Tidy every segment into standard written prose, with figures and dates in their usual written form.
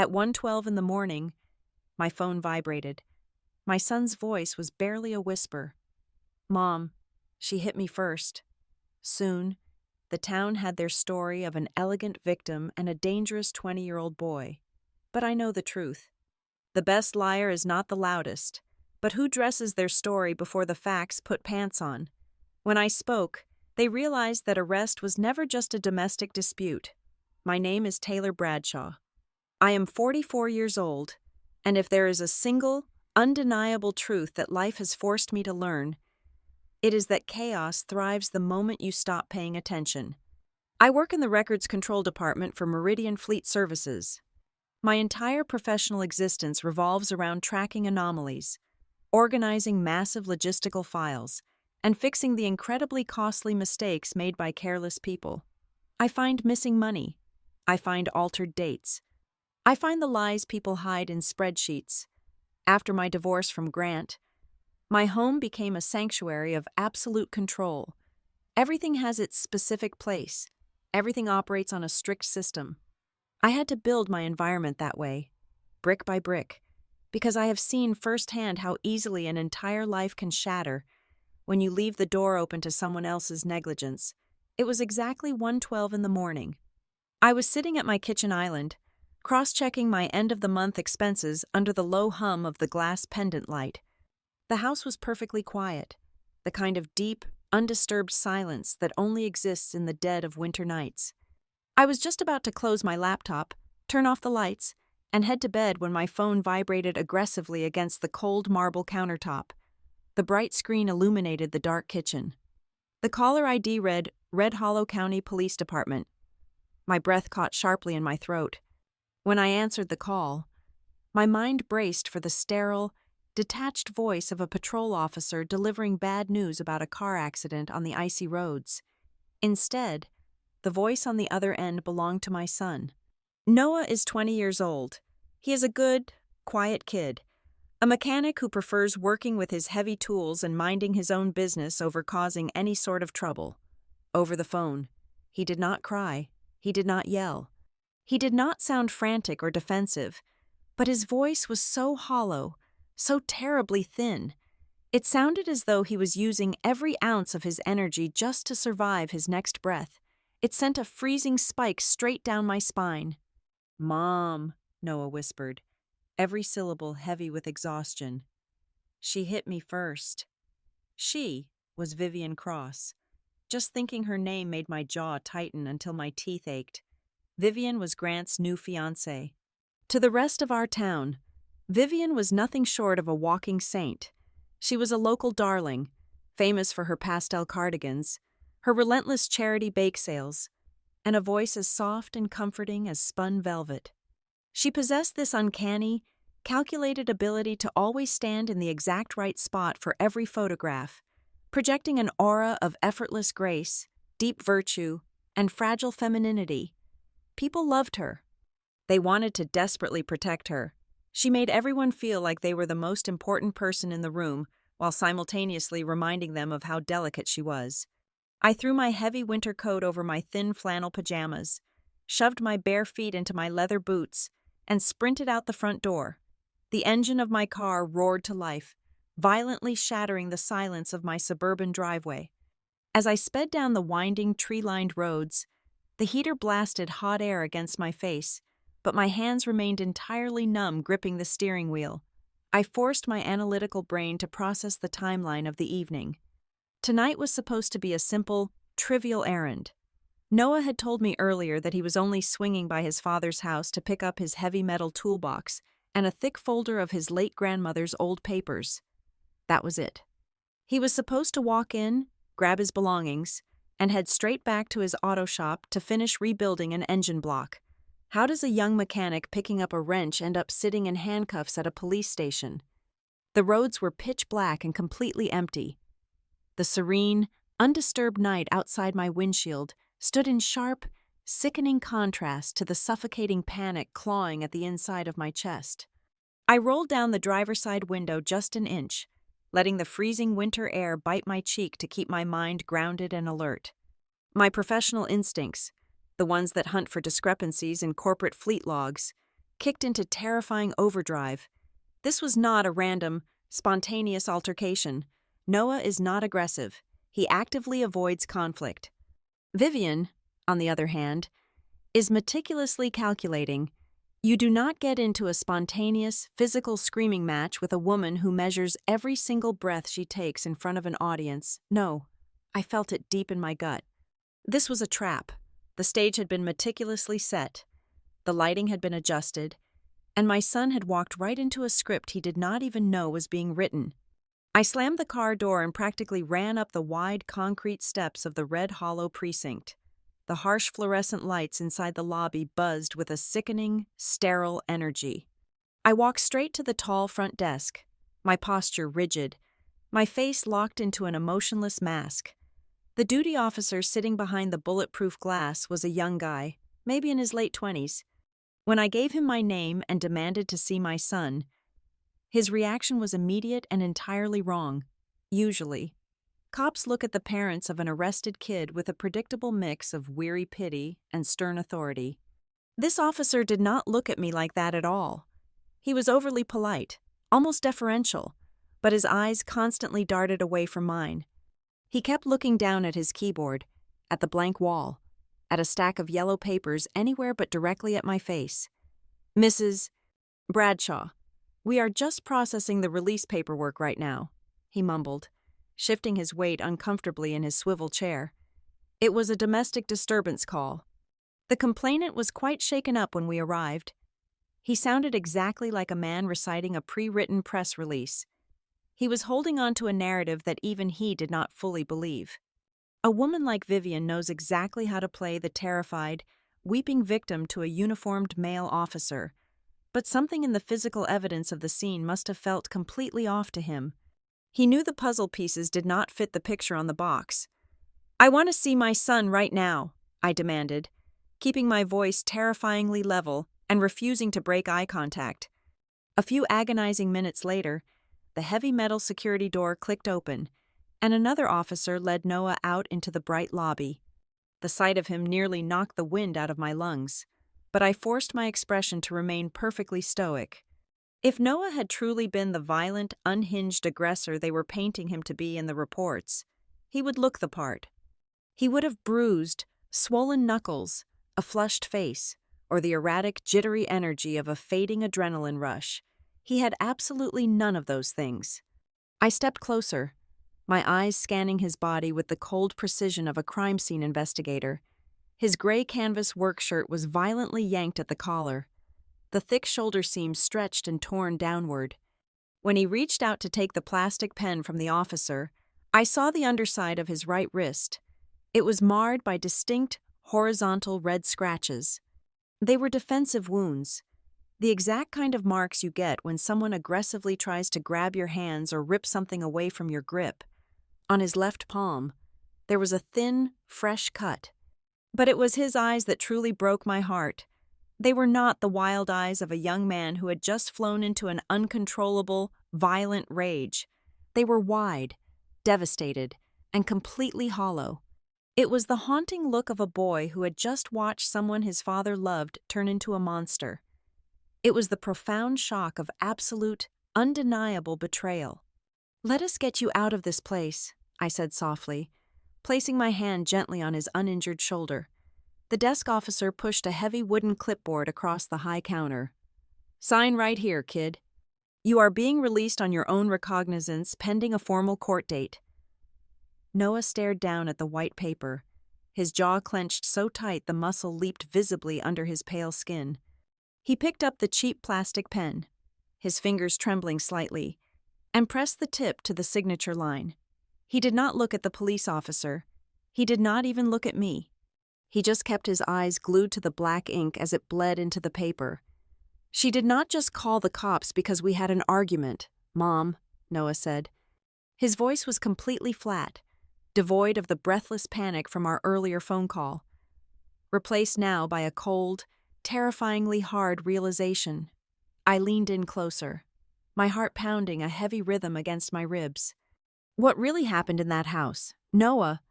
At 1:12 in the morning, my phone vibrated. My son's voice was barely a whisper. "Mom, she hit me first." Soon, the town had their story of an elegant victim and a dangerous 20-year-old boy. But I know the truth. The best liar is not the loudest, but who dresses their story before the facts put pants on. When I spoke, they realized that arrest was never just a domestic dispute. My name is Taylor Bradshaw. I am 44 years old, and if there is a single, undeniable truth that life has forced me to learn, it is that chaos thrives the moment you stop paying attention. I work in the Records Control Department for Meridian Fleet Services. My entire professional existence revolves around tracking anomalies, organizing massive logistical files, and fixing the incredibly costly mistakes made by careless people. I find missing money. I find altered dates. I find the lies people hide in spreadsheets. After my divorce from Grant, my home became a sanctuary of absolute control. Everything has its specific place. Everything operates on a strict system. I had to build my environment that way, brick by brick, because I have seen firsthand how easily an entire life can shatter when you leave the door open to someone else's negligence. It was exactly 1:12 in the morning. I was sitting at my kitchen island, cross-checking my end-of-the-month expenses under the low hum of the glass pendant light. The house was perfectly quiet, the kind of deep, undisturbed silence that only exists in the dead of winter nights. I was just about to close my laptop, turn off the lights, and head to bed when my phone vibrated aggressively against the cold marble countertop. The bright screen illuminated the dark kitchen. The caller ID read, Red Hollow County Police Department. My breath caught sharply in my throat. When I answered the call, my mind braced for the sterile, detached voice of a patrol officer delivering bad news about a car accident on the icy roads. Instead, the voice on the other end belonged to my son. Noah is 20 years old. He is a good, quiet kid, a mechanic who prefers working with his heavy tools and minding his own business over causing any sort of trouble. Over the phone, he did not cry. He did not yell. He did not sound frantic or defensive, but his voice was so hollow, so terribly thin. It sounded as though he was using every ounce of his energy just to survive his next breath. It sent a freezing spike straight down my spine. "Mom," Noah whispered, every syllable heavy with exhaustion. "She hit me first." She was Vivian Cross. Just thinking her name made my jaw tighten until my teeth ached. Vivian was Grant's new fiancée. To the rest of our town, Vivian was nothing short of a walking saint. She was a local darling, famous for her pastel cardigans, her relentless charity bake sales, and a voice as soft and comforting as spun velvet. She possessed this uncanny, calculated ability to always stand in the exact right spot for every photograph, projecting an aura of effortless grace, deep virtue, and fragile femininity. People loved her. They wanted to desperately protect her. She made everyone feel like they were the most important person in the room, while simultaneously reminding them of how delicate she was. I threw my heavy winter coat over my thin flannel pajamas, shoved my bare feet into my leather boots, and sprinted out the front door. The engine of my car roared to life, violently shattering the silence of my suburban driveway. As I sped down the winding, tree-lined roads, the heater blasted hot air against my face, but my hands remained entirely numb gripping the steering wheel. I forced my analytical brain to process the timeline of the evening. Tonight was supposed to be a simple, trivial errand. Noah had told me earlier that he was only swinging by his father's house to pick up his heavy metal toolbox and a thick folder of his late grandmother's old papers. That was it. He was supposed to walk in, grab his belongings, and head straight back to his auto shop to finish rebuilding an engine block. How does a young mechanic picking up a wrench end up sitting in handcuffs at a police station? The roads were pitch black and completely empty. The serene, undisturbed night outside my windshield stood in sharp, sickening contrast to the suffocating panic clawing at the inside of my chest. I rolled down the driver's side window just an inch, letting the freezing winter air bite my cheek to keep my mind grounded and alert. My professional instincts, the ones that hunt for discrepancies in corporate fleet logs, kicked into terrifying overdrive. This was not a random, spontaneous altercation. Noah is not aggressive. He actively avoids conflict. Vivian, on the other hand, is meticulously calculating. You do not get into a spontaneous, physical screaming match with a woman who measures every single breath she takes in front of an audience. No, I felt it deep in my gut. This was a trap. The stage had been meticulously set. The lighting had been adjusted, and my son had walked right into a script he did not even know was being written. I slammed the car door and practically ran up the wide concrete steps of the Red Hollow precinct. The harsh fluorescent lights inside the lobby buzzed with a sickening, sterile energy. I walked straight to the tall front desk, my posture rigid, my face locked into an emotionless mask. The duty officer sitting behind the bulletproof glass was a young guy, maybe in his late 20s. When I gave him my name and demanded to see my son, his reaction was immediate and entirely wrong. Usually, cops look at the parents of an arrested kid with a predictable mix of weary pity and stern authority. This officer did not look at me like that at all. He was overly polite, almost deferential, but his eyes constantly darted away from mine. He kept looking down at his keyboard, at the blank wall, at a stack of yellow papers anywhere but directly at my face. "Mrs. Bradshaw, we are just processing the release paperwork right now," he mumbled, shifting his weight uncomfortably in his swivel chair. It was a domestic disturbance call. The complainant was quite shaken up when we arrived. He sounded exactly like a man reciting a pre-written press release. He was holding on to a narrative that even he did not fully believe. A woman like Vivian knows exactly how to play the terrified, weeping victim to a uniformed male officer, but something in the physical evidence of the scene must have felt completely off to him. He knew the puzzle pieces did not fit the picture on the box. "I want to see my son right now," I demanded, keeping my voice terrifyingly level and refusing to break eye contact. A few agonizing minutes later, the heavy metal security door clicked open, and another officer led Noah out into the bright lobby. The sight of him nearly knocked the wind out of my lungs, but I forced my expression to remain perfectly stoic. If Noah had truly been the violent, unhinged aggressor they were painting him to be in the reports, he would look the part. He would have bruised, swollen knuckles, a flushed face, or the erratic, jittery energy of a fading adrenaline rush. He had absolutely none of those things. I stepped closer, my eyes scanning his body with the cold precision of a crime scene investigator. His gray canvas work shirt was violently yanked at the collar. The thick shoulder seam stretched and torn downward. When he reached out to take the plastic pen from the officer, I saw the underside of his right wrist. It was marred by distinct, horizontal red scratches. They were defensive wounds, the exact kind of marks you get when someone aggressively tries to grab your hands or rip something away from your grip. On his left palm, there was a thin, fresh cut. But it was his eyes that truly broke my heart. They were not the wild eyes of a young man who had just flown into an uncontrollable, violent rage. They were wide, devastated, and completely hollow. It was the haunting look of a boy who had just watched someone his father loved turn into a monster. It was the profound shock of absolute, undeniable betrayal. "Let us get you out of this place," I said softly, placing my hand gently on his uninjured shoulder. The desk officer pushed a heavy wooden clipboard across the high counter. "Sign right here, kid. You are being released on your own recognizance pending a formal court date." Noah stared down at the white paper, his jaw clenched so tight the muscle leaped visibly under his pale skin. He picked up the cheap plastic pen, his fingers trembling slightly, and pressed the tip to the signature line. He did not look at the police officer. He did not even look at me. He just kept his eyes glued to the black ink as it bled into the paper. "She did not just call the cops because we had an argument, Mom," Noah said. His voice was completely flat, devoid of the breathless panic from our earlier phone call, replaced now by a cold, terrifyingly hard realization. I leaned in closer, my heart pounding a heavy rhythm against my ribs. "What really happened in that house, Noah?"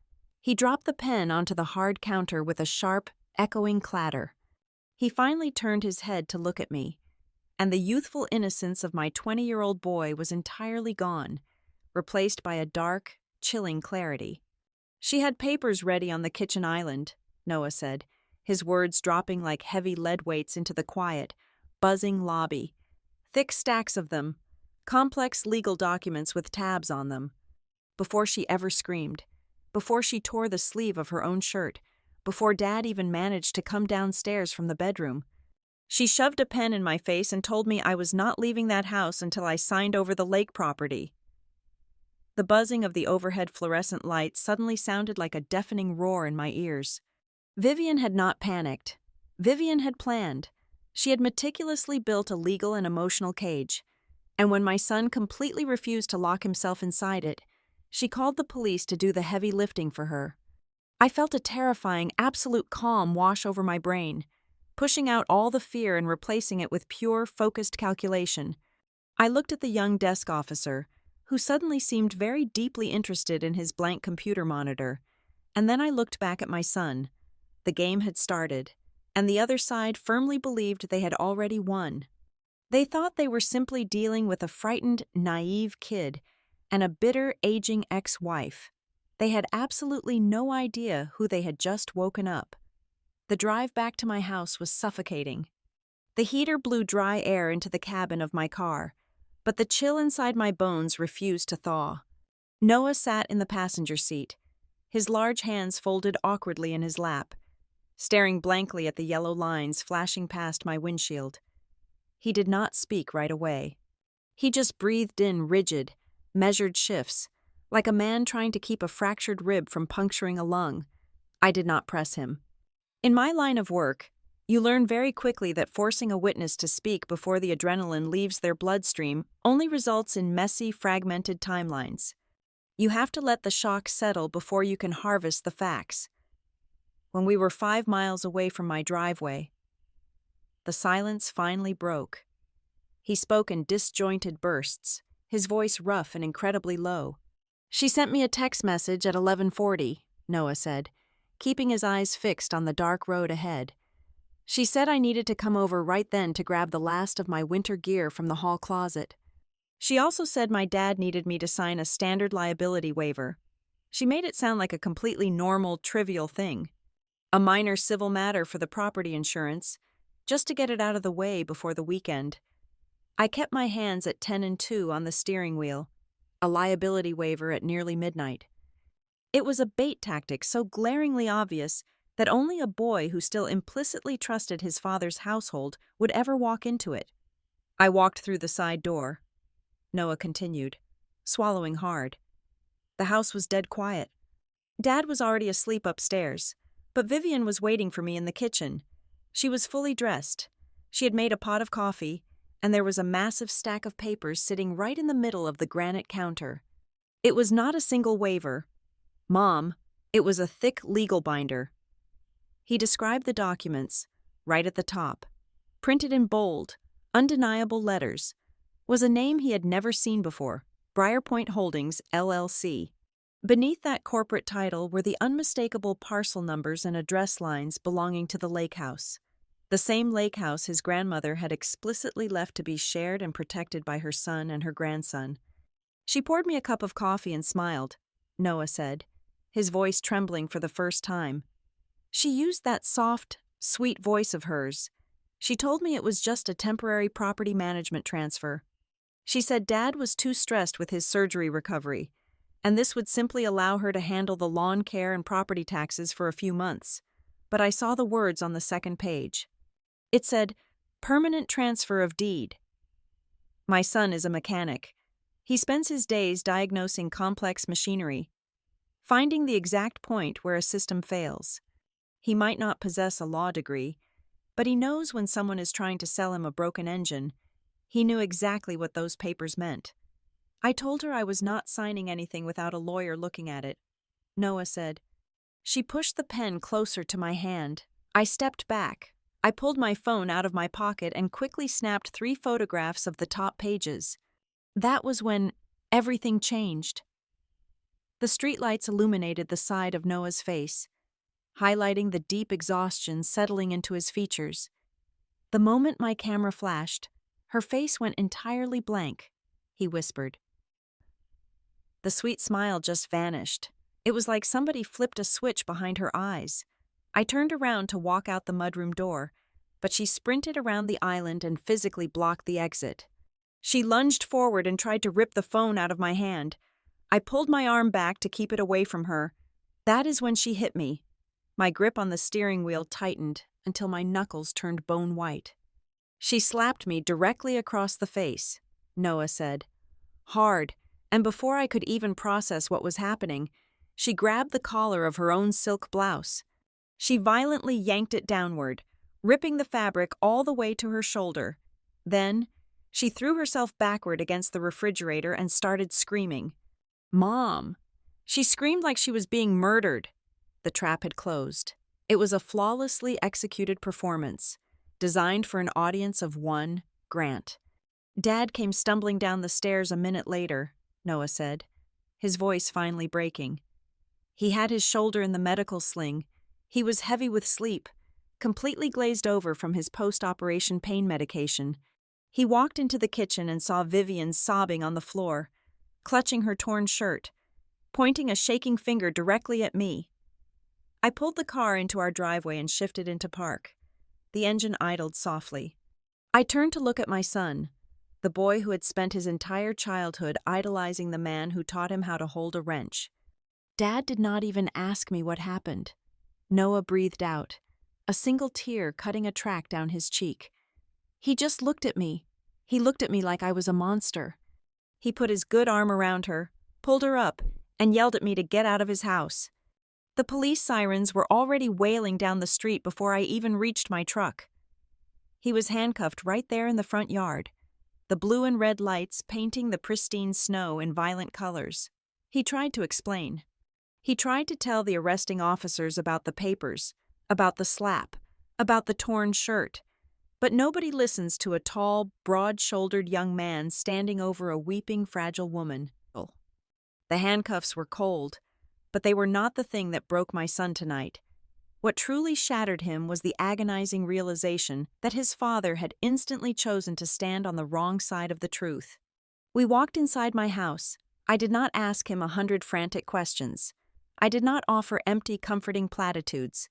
He dropped the pen onto the hard counter with a sharp, echoing clatter. He finally turned his head to look at me, and the youthful innocence of my 20-year-old boy was entirely gone, replaced by a dark, chilling clarity. "She had papers ready on the kitchen island," Noah said, his words dropping like heavy lead weights into the quiet, buzzing lobby. "Thick stacks of them, complex legal documents with tabs on them. Before she ever screamed, before she tore the sleeve of her own shirt, before Dad even managed to come downstairs from the bedroom. She shoved a pen in my face and told me I was not leaving that house until I signed over the lake property." The buzzing of the overhead fluorescent light suddenly sounded like a deafening roar in my ears. Vivian had not panicked. Vivian had planned. She had meticulously built a legal and emotional cage, and when my son completely refused to lock himself inside it, she called the police to do the heavy lifting for her. I felt a terrifying, absolute calm wash over my brain, pushing out all the fear and replacing it with pure, focused calculation. I looked at the young desk officer, who suddenly seemed very deeply interested in his blank computer monitor, and then I looked back at my son. The game had started, and the other side firmly believed they had already won. They thought they were simply dealing with a frightened, naive kid and a bitter, aging ex-wife. They had absolutely no idea who they had just woken up. The drive back to my house was suffocating. The heater blew dry air into the cabin of my car, but the chill inside my bones refused to thaw. Noah sat in the passenger seat, his large hands folded awkwardly in his lap, staring blankly at the yellow lines flashing past my windshield. He did not speak right away. He just breathed in rigid, measured shifts, like a man trying to keep a fractured rib from puncturing a lung. I did not press him. In my line of work, you learn very quickly that forcing a witness to speak before the adrenaline leaves their bloodstream only results in messy, fragmented timelines. You have to let the shock settle before you can harvest the facts. When we were 5 miles away from my driveway, the silence finally broke. He spoke in disjointed bursts, his voice rough and incredibly low. "She sent me a text message at 11:40, Noah said, keeping his eyes fixed on the dark road ahead. "She said I needed to come over right then to grab the last of my winter gear from the hall closet. She also said my dad needed me to sign a standard liability waiver. She made it sound like a completely normal, trivial thing. A minor civil matter for the property insurance, just to get it out of the way before the weekend. I kept my hands at 10 and 2 on the steering wheel, a liability waiver at nearly midnight. It was a bait tactic so glaringly obvious that only a boy who still implicitly trusted his father's household would ever walk into it. I walked through the side door," Noah continued, swallowing hard. The house was dead quiet. Dad was already asleep upstairs, but Vivian was waiting for me in the kitchen. She was fully dressed. She had made a pot of coffee, and there was a massive stack of papers sitting right in the middle of the granite counter. It was not a single waiver. Mom, it was a thick legal binder. He described the documents, right at the top. Printed in bold, undeniable letters, was a name he had never seen before, Briarpoint Holdings, LLC. Beneath that corporate title were the unmistakable parcel numbers and address lines belonging to the lake house. The same lake house his grandmother had explicitly left to be shared and protected by her son and her grandson. She poured me a cup of coffee and smiled, Noah said, his voice trembling for the first time. She used that soft, sweet voice of hers. She told me it was just a temporary property management transfer. She said Dad was too stressed with his surgery recovery, and this would simply allow her to handle the lawn care and property taxes for a few months. But I saw the words on the second page. It said, "Permanent transfer of deed." My son is a mechanic. He spends his days diagnosing complex machinery, finding the exact point where a system fails. He might not possess a law degree, but he knows when someone is trying to sell him a broken engine. He knew exactly what those papers meant. I told her I was not signing anything without a lawyer looking at it, Noah said. She pushed the pen closer to my hand. I stepped back. I pulled my phone out of my pocket and quickly snapped 3 photographs of the top pages. That was when everything changed. The streetlights illuminated the side of Noah's face, highlighting the deep exhaustion settling into his features. The moment my camera flashed, her face went entirely blank, he whispered. The sweet smile just vanished. It was like somebody flipped a switch behind her eyes. I turned around to walk out the mudroom door, but she sprinted around the island and physically blocked the exit. She lunged forward and tried to rip the phone out of my hand. I pulled my arm back to keep it away from her. That is when she hit me. My grip on the steering wheel tightened until my knuckles turned bone white. She slapped me directly across the face, Noah said. Hard, and before I could even process what was happening, she grabbed the collar of her own silk blouse. She violently yanked it downward, ripping the fabric all the way to her shoulder. Then, she threw herself backward against the refrigerator and started screaming. Mom! She screamed like she was being murdered. The trap had closed. It was a flawlessly executed performance, designed for an audience of one, Grant. Dad came stumbling down the stairs a minute later, Noah said, his voice finally breaking. He had his shoulder in the medical sling. He was heavy with sleep, completely glazed over from his post-operation pain medication. He walked into the kitchen and saw Vivian sobbing on the floor, clutching her torn shirt, pointing a shaking finger directly at me. I pulled the car into our driveway and shifted into park. The engine idled softly. I turned to look at my son, the boy who had spent his entire childhood idolizing the man who taught him how to hold a wrench. Dad did not even ask me what happened. Noah breathed out, a single tear cutting a track down his cheek. He just looked at me. He looked at me like I was a monster. He put his good arm around her, pulled her up, and yelled at me to get out of his house. The police sirens were already wailing down the street before I even reached my truck. He was handcuffed right there in the front yard, the blue and red lights painting the pristine snow in violent colors. He tried to explain. He tried to tell the arresting officers about the papers, about the slap, about the torn shirt. But nobody listens to a tall, broad-shouldered young man standing over a weeping, fragile woman. The handcuffs were cold, but they were not the thing that broke my son tonight. What truly shattered him was the agonizing realization that his father had instantly chosen to stand on the wrong side of the truth. We walked inside my house. I did not ask him 100 frantic questions. I did not offer empty, comforting platitudes.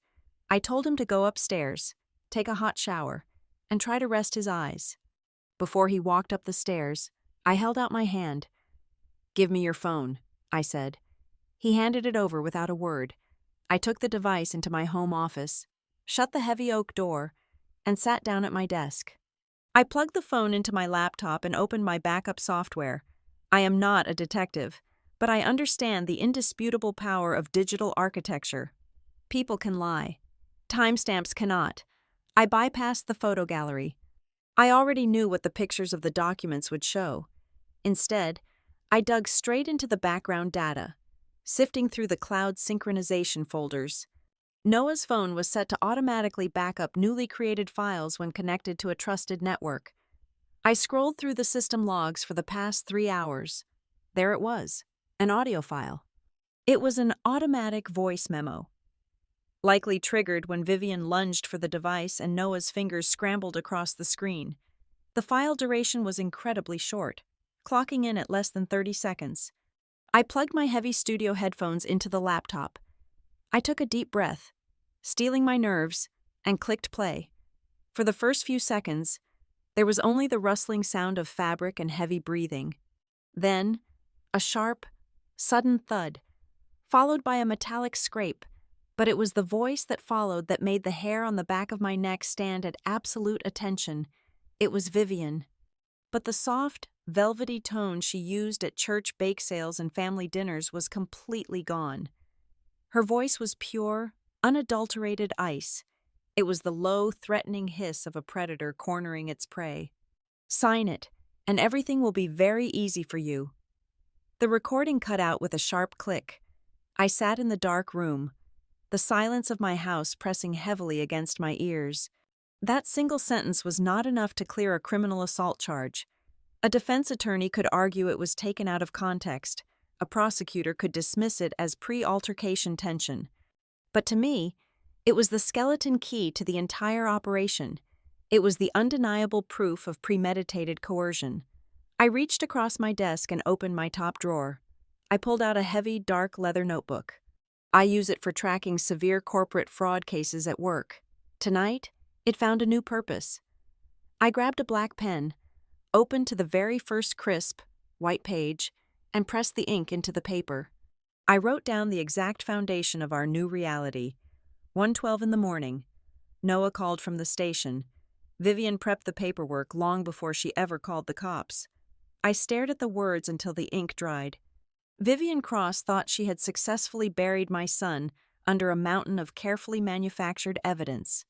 I told him to go upstairs, take a hot shower, and try to rest his eyes. Before he walked up the stairs, I held out my hand. "Give me your phone," I said. He handed it over without a word. I took the device into my home office, shut the heavy oak door, and sat down at my desk. I plugged the phone into my laptop and opened my backup software. I am not a detective, but I understand the indisputable power of digital architecture. People can lie. Timestamps cannot. I bypassed the photo gallery. I already knew what the pictures of the documents would show. Instead, I dug straight into the background data, sifting through the cloud synchronization folders. Noah's phone was set to automatically back up newly created files when connected to a trusted network. I scrolled through the system logs for the past 3 hours. There it was, an audio file. It was an automatic voice memo, likely triggered when Vivian lunged for the device and Noah's fingers scrambled across the screen. The file duration was incredibly short, clocking in at less than 30 seconds. I plugged my heavy studio headphones into the laptop. I took a deep breath, steeling my nerves, and clicked play. For the first few seconds, there was only the rustling sound of fabric and heavy breathing. Then, a sharp, sudden thud, followed by a metallic scrape, but it was the voice that followed that made the hair on the back of my neck stand at absolute attention. It was Vivian. But the soft, velvety tone she used at church bake sales and family dinners was completely gone. Her voice was pure, unadulterated ice. It was the low, threatening hiss of a predator cornering its prey. "Sign it, and everything will be very easy for you." The recording cut out with a sharp click. I sat in the dark room, the silence of my house pressing heavily against my ears. That single sentence was not enough to clear a criminal assault charge. A defense attorney could argue it was taken out of context. A prosecutor could dismiss it as pre-altercation tension. But to me, it was the skeleton key to the entire operation. It was the undeniable proof of premeditated coercion. I reached across my desk and opened my top drawer. I pulled out a heavy, dark leather notebook. I use it for tracking severe corporate fraud cases at work. Tonight, it found a new purpose. I grabbed a black pen, opened to the very first crisp, white page, and pressed the ink into the paper. I wrote down the exact foundation of our new reality. 1:12 in the morning. Noah called from the station. Vivian prepped the paperwork long before she ever called the cops. I stared at the words until the ink dried. Vivian Cross thought she had successfully buried my son under a mountain of carefully manufactured evidence.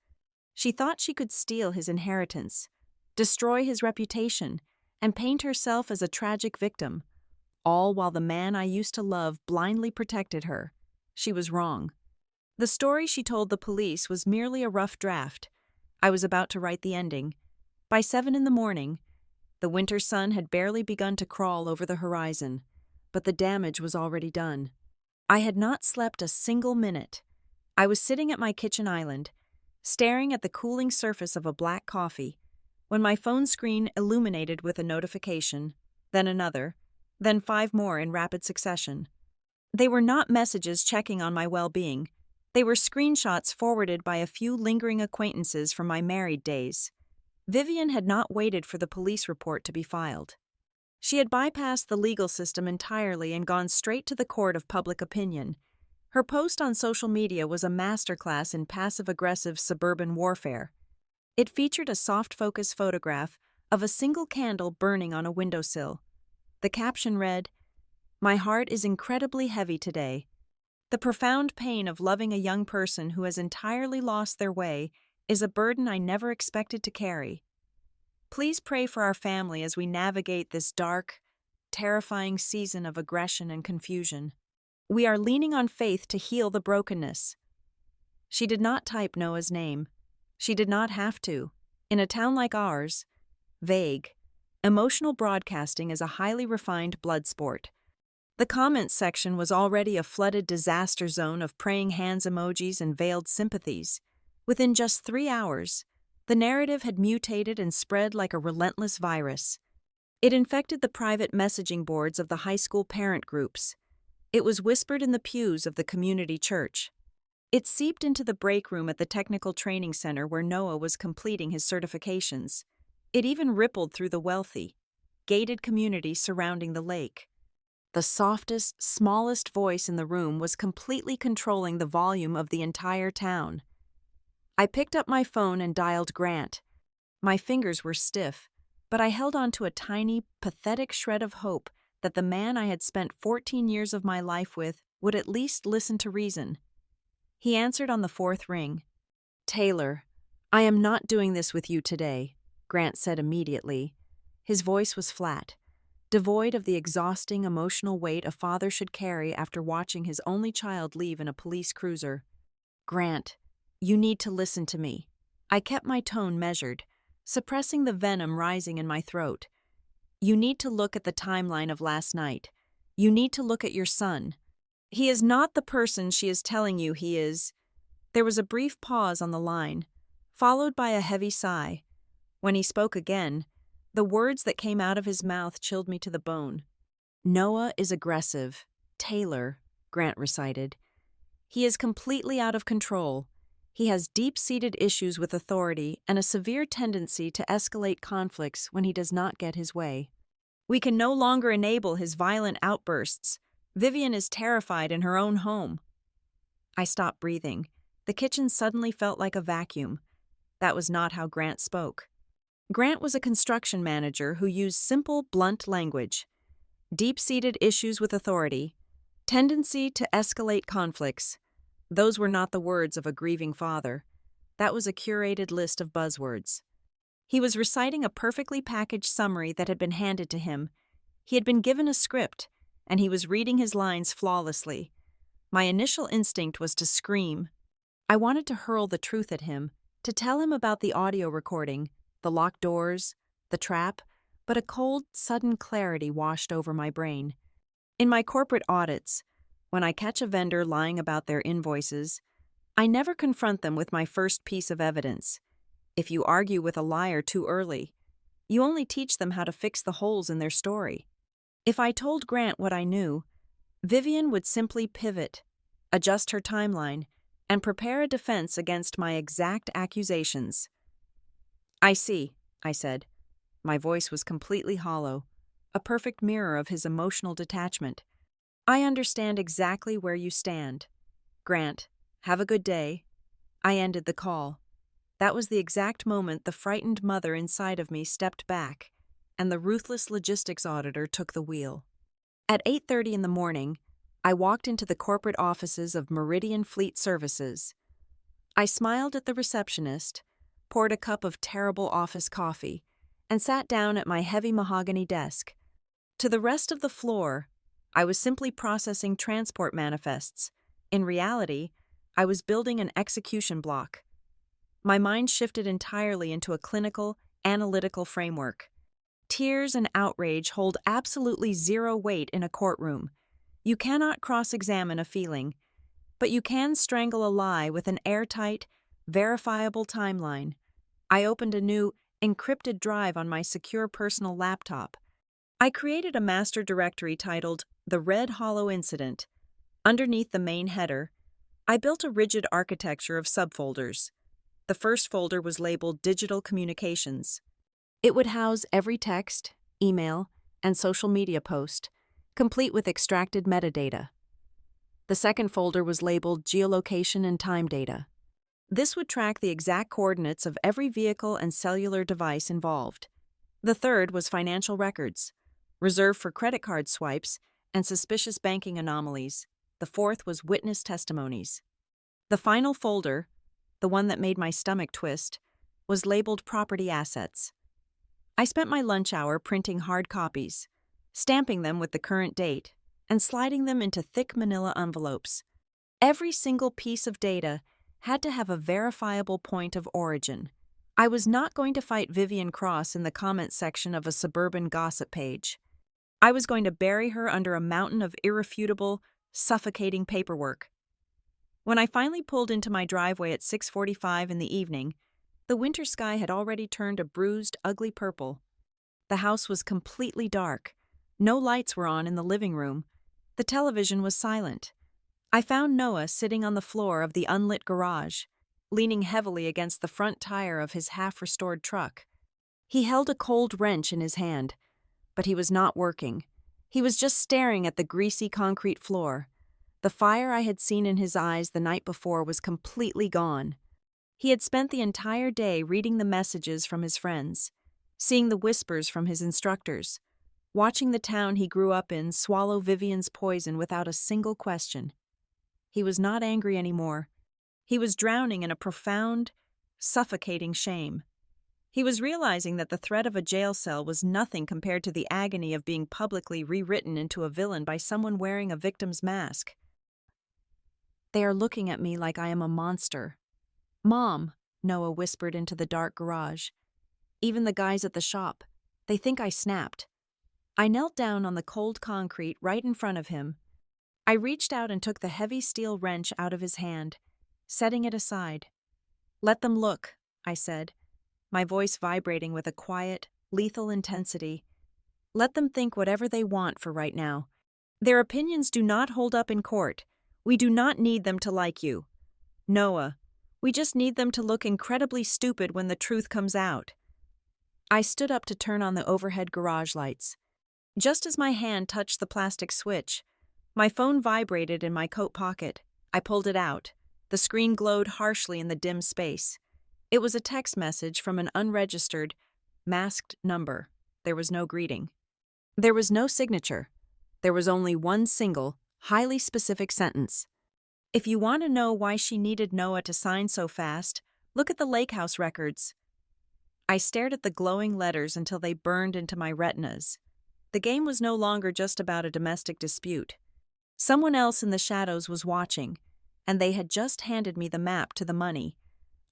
She thought she could steal his inheritance, destroy his reputation, and paint herself as a tragic victim, all while the man I used to love blindly protected her. She was wrong. The story she told the police was merely a rough draft. I was about to write the ending. By 7 in the morning, the winter sun had barely begun to crawl over the horizon, but the damage was already done. I had not slept a single minute. I was sitting at my kitchen island, staring at the cooling surface of a black coffee, when my phone screen illuminated with a notification, then another, then 5 more in rapid succession. They were not messages checking on my well-being. They were screenshots forwarded by a few lingering acquaintances from my married days. Vivian had not waited for the police report to be filed. She had bypassed the legal system entirely and gone straight to the court of public opinion. Her post on social media was a masterclass in passive-aggressive suburban warfare. It featured a soft-focus photograph of a single candle burning on a windowsill. The caption read, "My heart is incredibly heavy today. The profound pain of loving a young person who has entirely lost their way is a burden I never expected to carry. Please pray for our family as we navigate this dark, terrifying season of aggression and confusion. We are leaning on faith to heal the brokenness." She did not type Noah's name. She did not have to. In a town like ours, vague, emotional broadcasting is a highly refined blood sport. The comments section was already a flooded disaster zone of praying hands emojis and veiled sympathies. Within just 3 hours, the narrative had mutated and spread like a relentless virus. It infected the private messaging boards of the high school parent groups. It was whispered in the pews of the community church. It seeped into the break room at the technical training center where Noah was completing his certifications. It even rippled through the wealthy, gated community surrounding the lake. The softest, smallest voice in the room was completely controlling the volume of the entire town. I picked up my phone and dialed Grant. My fingers were stiff, but I held on to a tiny, pathetic shred of hope that the man I had spent 14 years of my life with would at least listen to reason. He answered on the 4th ring. "Taylor, I am not doing this with you today," Grant said immediately. His voice was flat, devoid of the exhausting emotional weight a father should carry after watching his only child leave in a police cruiser. "Grant, you need to listen to me." I kept my tone measured, suppressing the venom rising in my throat. "You need to look at the timeline of last night. You need to look at your son. He is not the person she is telling you he is." There was a brief pause on the line, followed by a heavy sigh. When he spoke again, the words that came out of his mouth chilled me to the bone. "Noah is aggressive. Taylor," Grant recited. "He is completely out of control. He has deep-seated issues with authority and a severe tendency to escalate conflicts when he does not get his way. We can no longer enable his violent outbursts. Vivian is terrified in her own home." I stopped breathing. The kitchen suddenly felt like a vacuum. That was not how Grant spoke. Grant was a construction manager who used simple, blunt language. Deep-seated issues with authority, tendency to escalate conflicts. Those were not the words of a grieving father. That was a curated list of buzzwords. He was reciting a perfectly packaged summary that had been handed to him. He had been given a script, and he was reading his lines flawlessly. My initial instinct was to scream. I wanted to hurl the truth at him, to tell him about the audio recording, the locked doors, the trap, but a cold, sudden clarity washed over my brain. In my corporate audits, when I catch a vendor lying about their invoices, I never confront them with my first piece of evidence. If you argue with a liar too early, you only teach them how to fix the holes in their story. If I told Grant what I knew, Vivian would simply pivot, adjust her timeline, and prepare a defense against my exact accusations. "I see," I said. My voice was completely hollow, a perfect mirror of his emotional detachment. "I understand exactly where you stand. Grant, have a good day." I ended the call. That was the exact moment the frightened mother inside of me stepped back, and the ruthless logistics auditor took the wheel. At 8:30 in the morning, I walked into the corporate offices of Meridian Fleet Services. I smiled at the receptionist, poured a cup of terrible office coffee, and sat down at my heavy mahogany desk. To the rest of the floor, I was simply processing transport manifests. In reality, I was building an execution block. My mind shifted entirely into a clinical, analytical framework. Tears and outrage hold absolutely zero weight in a courtroom. You cannot cross-examine a feeling, but you can strangle a lie with an airtight, verifiable timeline. I opened a new, encrypted drive on my secure personal laptop. I created a master directory titled The Red Hollow Incident. Underneath the main header, I built a rigid architecture of subfolders. The first folder was labeled Digital Communications. It would house every text, email, and social media post, complete with extracted metadata. The second folder was labeled Geolocation and Time Data. This would track the exact coordinates of every vehicle and cellular device involved. The third was Financial Records, reserved for credit card swipes and suspicious banking anomalies. The fourth was Witness Testimonies. The final folder, the one that made my stomach twist, was labeled Property Assets. I spent my lunch hour printing hard copies, stamping them with the current date, and sliding them into thick manila envelopes. Every single piece of data had to have a verifiable point of origin. I was not going to fight Vivian Cross in the comments section of a suburban gossip page. I was going to bury her under a mountain of irrefutable, suffocating paperwork. When I finally pulled into my driveway at 6:45 in the evening, the winter sky had already turned a bruised, ugly purple. The house was completely dark. No lights were on in the living room. The television was silent. I found Noah sitting on the floor of the unlit garage, leaning heavily against the front tire of his half-restored truck. He held a cold wrench in his hand, but he was not working. He was just staring at the greasy concrete floor. The fire I had seen in his eyes the night before was completely gone. He had spent the entire day reading the messages from his friends, seeing the whispers from his instructors, watching the town he grew up in swallow Vivian's poison without a single question. He was not angry anymore. He was drowning in a profound, suffocating shame. He was realizing that the threat of a jail cell was nothing compared to the agony of being publicly rewritten into a villain by someone wearing a victim's mask. "They are looking at me like I am a monster." "Mom," Noah whispered into the dark garage. "Even the guys at the shop, they think I snapped." I knelt down on the cold concrete right in front of him. I reached out and took the heavy steel wrench out of his hand, setting it aside. "Let them look," I said, my voice vibrating with a quiet, lethal intensity. "Let them think whatever they want for right now. Their opinions do not hold up in court. We do not need them to like you. Noah, we just need them to look incredibly stupid when the truth comes out." I stood up to turn on the overhead garage lights. Just as my hand touched the plastic switch, my phone vibrated in my coat pocket. I pulled it out. The screen glowed harshly in the dim space. It was a text message from an unregistered, masked number. There was no greeting. There was no signature. There was only one single, highly specific sentence. "If you want to know why she needed Noah to sign so fast, look at the lake house records." I stared at the glowing letters until they burned into my retinas. The game was no longer just about a domestic dispute. Someone else in the shadows was watching, and they had just handed me the map to the money.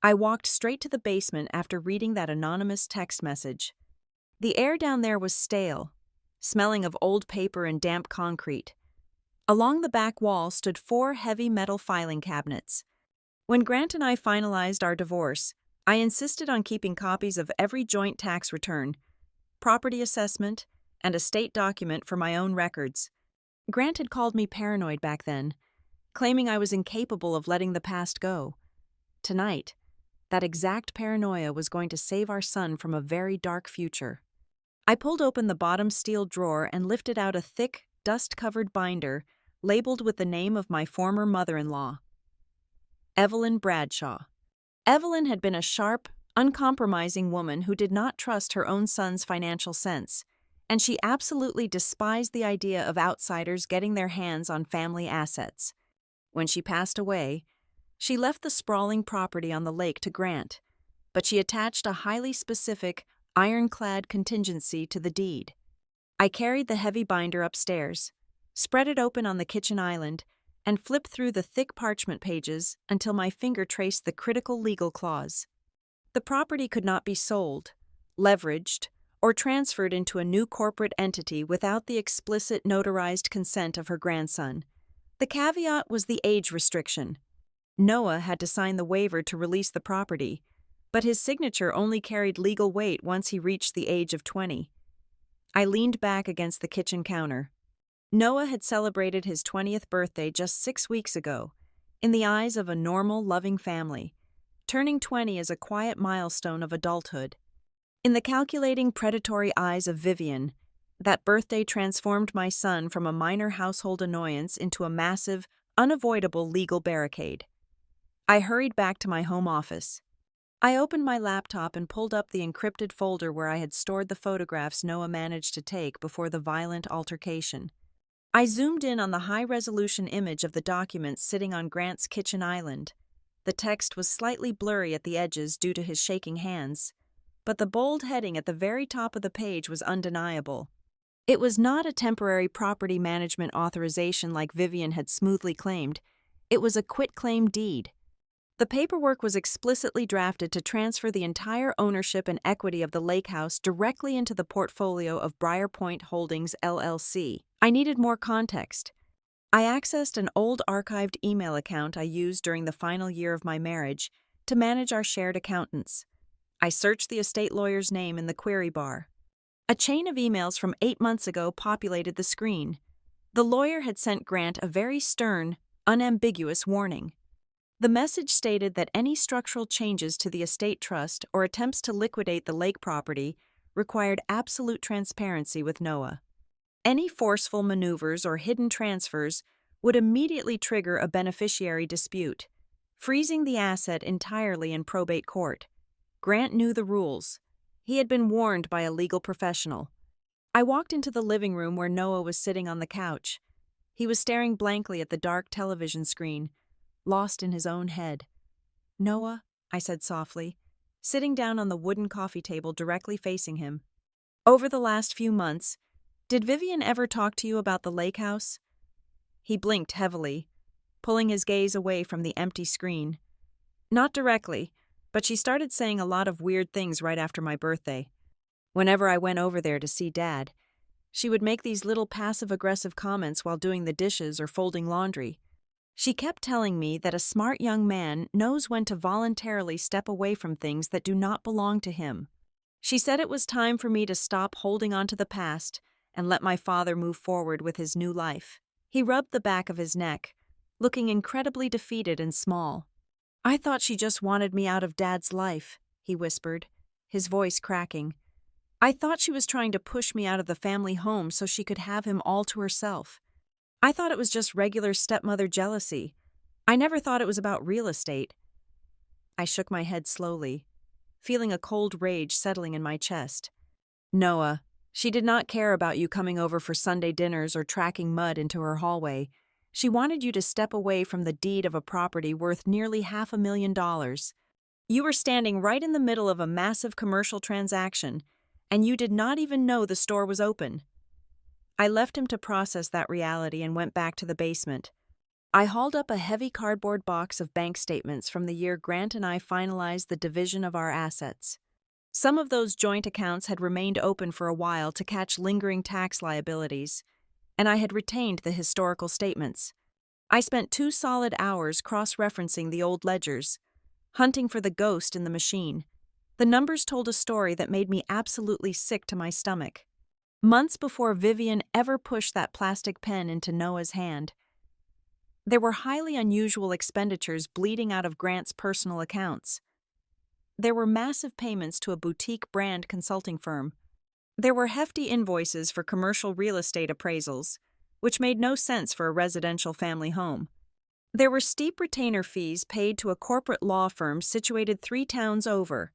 I walked straight to the basement after reading that anonymous text message. The air down there was stale, smelling of old paper and damp concrete. Along the back wall stood 4 heavy metal filing cabinets. When Grant and I finalized our divorce, I insisted on keeping copies of every joint tax return, property assessment, and estate document for my own records. Grant had called me paranoid back then, claiming I was incapable of letting the past go. Tonight, that exact paranoia was going to save our son from a very dark future. I pulled open the bottom steel drawer and lifted out a thick, dust-covered binder labeled with the name of my former mother-in-law, Evelyn Bradshaw. Evelyn had been a sharp, uncompromising woman who did not trust her own son's financial sense, and she absolutely despised the idea of outsiders getting their hands on family assets. When she passed away, she left the sprawling property on the lake to Grant, but she attached a highly specific, ironclad contingency to the deed. I carried the heavy binder upstairs, spread it open on the kitchen island, and flipped through the thick parchment pages until my finger traced the critical legal clause. The property could not be sold, leveraged, or transferred into a new corporate entity without the explicit notarized consent of her grandson. The caveat was the age restriction. Noah had to sign the waiver to release the property, but his signature only carried legal weight once he reached the age of 20. I leaned back against the kitchen counter. Noah had celebrated his 20th birthday just 6 weeks ago, in the eyes of a normal, loving family. Turning 20 is a quiet milestone of adulthood. In the calculating, predatory eyes of Vivian, that birthday transformed my son from a minor household annoyance into a massive, unavoidable legal barricade. I hurried back to my home office. I opened my laptop and pulled up the encrypted folder where I had stored the photographs Noah managed to take before the violent altercation. I zoomed in on the high-resolution image of the documents sitting on Grant's kitchen island. The text was slightly blurry at the edges due to his shaking hands, but the bold heading at the very top of the page was undeniable. It was not a temporary property management authorization like Vivian had smoothly claimed. It was a quitclaim deed. The paperwork was explicitly drafted to transfer the entire ownership and equity of the lake house directly into the portfolio of Briarpoint Holdings, LLC. I needed more context. I accessed an old archived email account I used during the final year of my marriage to manage our shared accountants. I searched the estate lawyer's name in the query bar. A chain of emails from 8 months ago populated the screen. The lawyer had sent Grant a very stern, unambiguous warning. The message stated that any structural changes to the estate trust or attempts to liquidate the lake property required absolute transparency with Noah. Any forceful maneuvers or hidden transfers would immediately trigger a beneficiary dispute, freezing the asset entirely in probate court. Grant knew the rules. He had been warned by a legal professional. I walked into the living room where Noah was sitting on the couch. He was staring blankly at the dark television screen, lost in his own head. "Noah," I said softly, sitting down on the wooden coffee table directly facing him. "Over the last few months, did Vivian ever talk to you about the lake house?" He blinked heavily, pulling his gaze away from the empty screen. "Not directly, but she started saying a lot of weird things right after my birthday. Whenever I went over there to see Dad, she would make these little passive-aggressive comments while doing the dishes or folding laundry. She kept telling me that a smart young man knows when to voluntarily step away from things that do not belong to him. She said it was time for me to stop holding on to the past and let my father move forward with his new life." He rubbed the back of his neck, looking incredibly defeated and small. "I thought she just wanted me out of Dad's life," he whispered, his voice cracking. "I thought she was trying to push me out of the family home so she could have him all to herself. I thought it was just regular stepmother jealousy. I never thought it was about real estate." I shook my head slowly, feeling a cold rage settling in my chest. "Noah, she did not care about you coming over for Sunday dinners or tracking mud into her hallway. She wanted you to step away from the deed of a property worth nearly $500,000. You were standing right in the middle of a massive commercial transaction, and you did not even know the store was open." I left him to process that reality and went back to the basement. I hauled up a heavy cardboard box of bank statements from the year Grant and I finalized the division of our assets. Some of those joint accounts had remained open for a while to catch lingering tax liabilities, and I had retained the historical statements. I spent 2 solid hours cross-referencing the old ledgers, hunting for the ghost in the machine. The numbers told a story that made me absolutely sick to my stomach. Months before Vivian ever pushed that plastic pen into Noah's hand, there were highly unusual expenditures bleeding out of Grant's personal accounts. There were massive payments to a boutique brand consulting firm. There were hefty invoices for commercial real estate appraisals, which made no sense for a residential family home. There were steep retainer fees paid to a corporate law firm situated 3 towns over,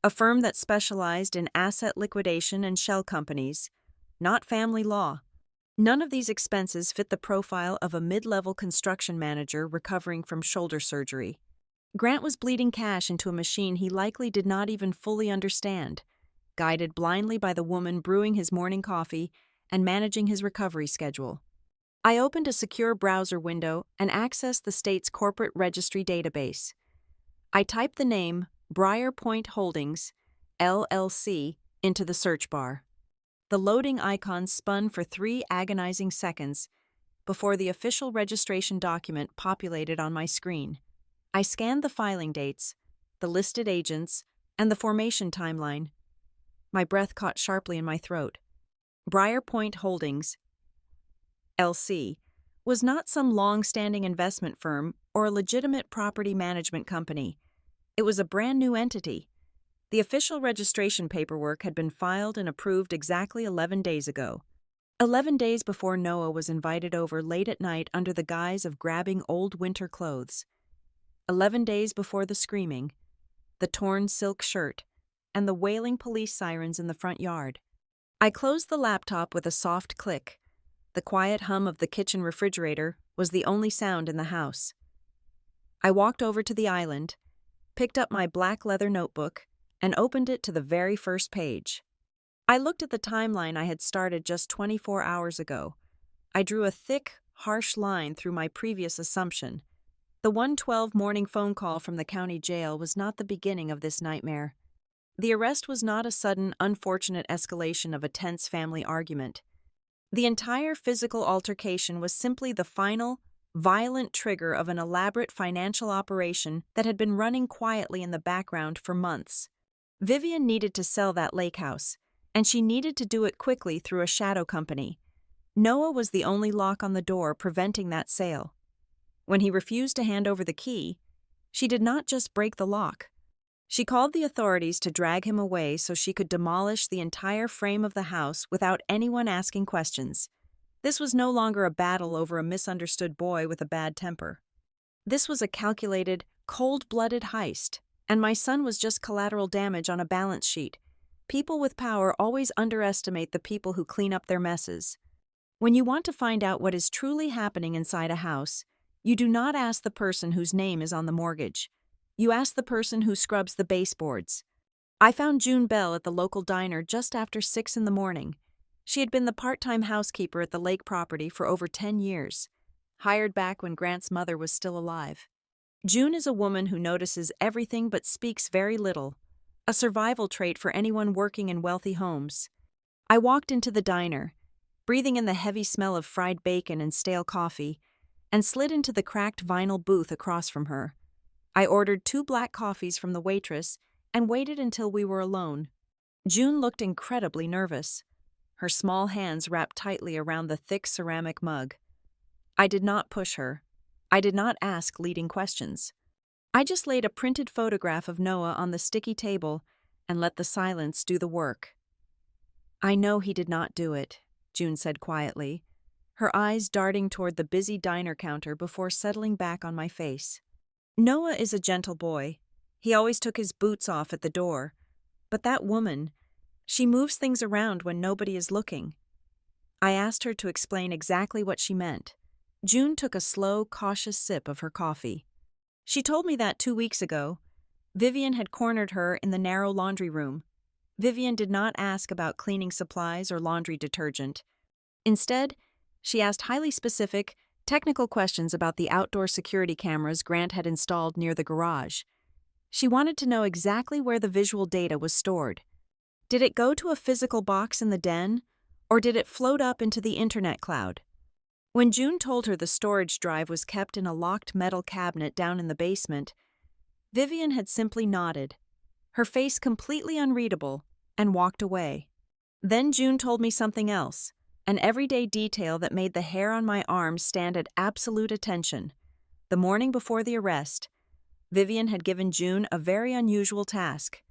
a firm that specialized in asset liquidation and shell companies, not family law. None of these expenses fit the profile of a mid-level construction manager recovering from shoulder surgery. Grant was bleeding cash into a machine he likely did not even fully understand, guided blindly by the woman brewing his morning coffee and managing his recovery schedule. I opened a secure browser window and accessed the state's corporate registry database. I typed the name Briar Point Holdings, LLC, into the search bar. The loading icon spun for 3 agonizing seconds before the official registration document populated on my screen. I scanned the filing dates, the listed agents, and the formation timeline. My breath caught sharply in my throat. Briar Point Holdings, LC, was not some long-standing investment firm or a legitimate property management company. It was a brand new entity. The official registration paperwork had been filed and approved exactly 11 days ago. 11 days before Noah was invited over late at night under the guise of grabbing old winter clothes. 11 days before the screaming, the torn silk shirt, and the wailing police sirens in the front yard. I closed the laptop with a soft click. The quiet hum of the kitchen refrigerator was the only sound in the house. I walked over to the island, picked up my black leather notebook, and opened it to the very first page. I looked at the timeline I had started just 24 hours ago. I drew a thick, harsh line through my previous assumption. The 1:12 morning phone call from the county jail was not the beginning of this nightmare. The arrest was not a sudden, unfortunate escalation of a tense family argument. The entire physical altercation was simply the final, violent trigger of an elaborate financial operation that had been running quietly in the background for months. Vivian needed to sell that lake house, and she needed to do it quickly through a shadow company. Noah was the only lock on the door preventing that sale. When he refused to hand over the key, she did not just break the lock. She called the authorities to drag him away so she could demolish the entire frame of the house without anyone asking questions. This was no longer a battle over a misunderstood boy with a bad temper. This was a calculated, cold-blooded heist, and my son was just collateral damage on a balance sheet. People with power always underestimate the people who clean up their messes. When you want to find out what is truly happening inside a house, you do not ask the person whose name is on the mortgage. You ask the person who scrubs the baseboards. I found June Bell at the local diner just after 6 in the morning. She had been the part-time housekeeper at the lake property for over 10 years, hired back when Grant's mother was still alive. June is a woman who notices everything but speaks very little, a survival trait for anyone working in wealthy homes. I walked into the diner, breathing in the heavy smell of fried bacon and stale coffee, and slid into the cracked vinyl booth across from her. I ordered 2 black coffees from the waitress and waited until we were alone. June looked incredibly nervous, her small hands wrapped tightly around the thick ceramic mug. I did not push her. I did not ask leading questions. I just laid a printed photograph of Noah on the sticky table and let the silence do the work. "I know he did not do it," June said quietly, her eyes darting toward the busy diner counter before settling back on my face. "Noah is a gentle boy. He always took his boots off at the door. But that woman, she moves things around when nobody is looking." I asked her to explain exactly what she meant. June took a slow, cautious sip of her coffee. "She told me that 2 weeks ago. Vivian had cornered her in the narrow laundry room. Vivian did not ask about cleaning supplies or laundry detergent. Instead, she asked highly specific, technical questions about the outdoor security cameras Grant had installed near the garage. She wanted to know exactly where the visual data was stored. Did it go to a physical box in the den, or did it float up into the internet cloud? When June told her the storage drive was kept in a locked metal cabinet down in the basement, Vivian had simply nodded, her face completely unreadable, and walked away. Then June told me something else, an everyday detail that made the hair on my arms stand at absolute attention. The morning before the arrest, Vivian had given June a very unusual task.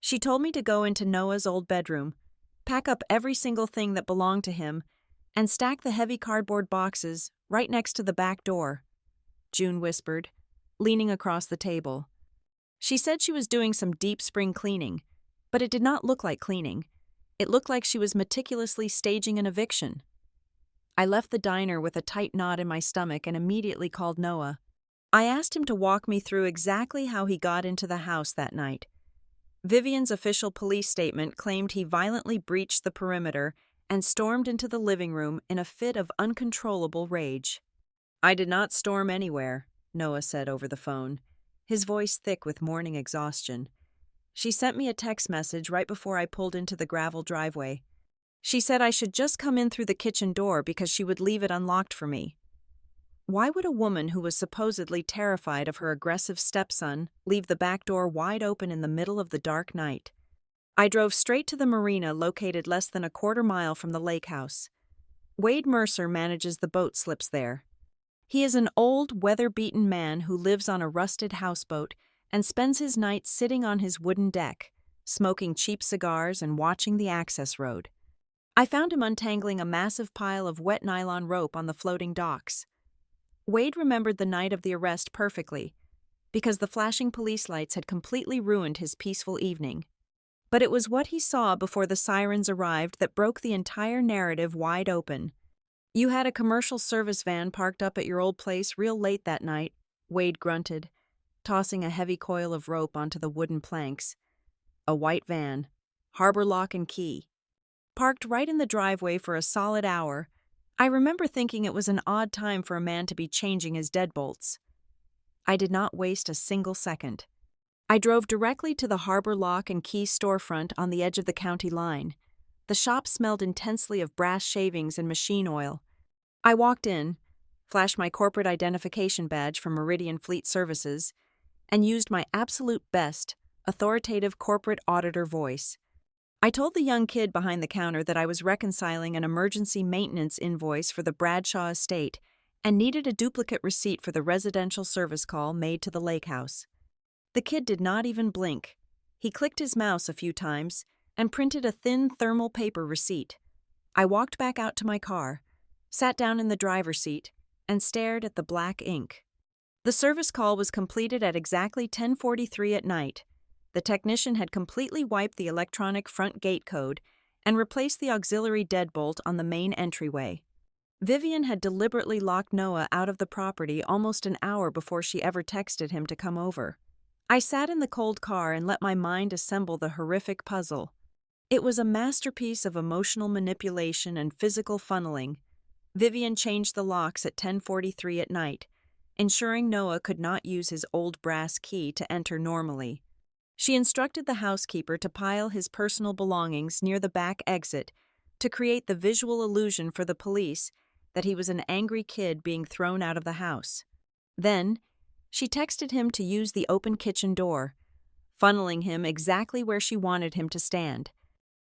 She told me to go into Noah's old bedroom, pack up every single thing that belonged to him, and stack the heavy cardboard boxes right next to the back door, June whispered, leaning across the table. She said she was doing some deep spring cleaning, but it did not look like cleaning. It looked like she was meticulously staging an eviction. I left the diner with a tight knot in my stomach and immediately called Noah. I asked him to walk me through exactly how he got into the house that night. Vivian's official police statement claimed he violently breached the perimeter and stormed into the living room in a fit of uncontrollable rage. "I did not storm anywhere," Noah said over the phone, his voice thick with morning exhaustion. "She sent me a text message right before I pulled into the gravel driveway. She said I should just come in through the kitchen door because she would leave it unlocked for me." Why would a woman who was supposedly terrified of her aggressive stepson leave the back door wide open in the middle of the dark night? I drove straight to the marina located less than a quarter mile from the lake house. Wade Mercer manages the boat slips there. He is an old, weather-beaten man who lives on a rusted houseboat and spends his nights sitting on his wooden deck, smoking cheap cigars and watching the access road. I found him untangling a massive pile of wet nylon rope on the floating docks. Wade remembered the night of the arrest perfectly, because the flashing police lights had completely ruined his peaceful evening. But it was what he saw before the sirens arrived that broke the entire narrative wide open. "You had a commercial service van parked up at your old place real late that night," Wade grunted, tossing a heavy coil of rope onto the wooden planks. "A white van, harbor lock and key. Parked right in the driveway for a solid hour. I remember thinking it was an odd time for a man to be changing his deadbolts." I did not waste a single second. I drove directly to the harbor lock and key storefront on the edge of the county line. The shop smelled intensely of brass shavings and machine oil. I walked in, flashed my corporate identification badge from Meridian Fleet Services, and used my absolute best, authoritative corporate auditor voice. I told the young kid behind the counter that I was reconciling an emergency maintenance invoice for the Bradshaw estate and needed a duplicate receipt for the residential service call made to the lake house. The kid did not even blink. He clicked his mouse a few times and printed a thin thermal paper receipt. I walked back out to my car, sat down in the driver's seat, and stared at the black ink. The service call was completed at exactly 10:43 at night. The technician had completely wiped the electronic front gate code and replaced the auxiliary deadbolt on the main entryway. Vivian had deliberately locked Noah out of the property almost an hour before she ever texted him to come over. I sat in the cold car and let my mind assemble the horrific puzzle. It was a masterpiece of emotional manipulation and physical funneling. Vivian changed the locks at 10:43 at night, ensuring Noah could not use his old brass key to enter normally. She instructed the housekeeper to pile his personal belongings near the back exit to create the visual illusion for the police that he was an angry kid being thrown out of the house. Then, she texted him to use the open kitchen door, funneling him exactly where she wanted him to stand.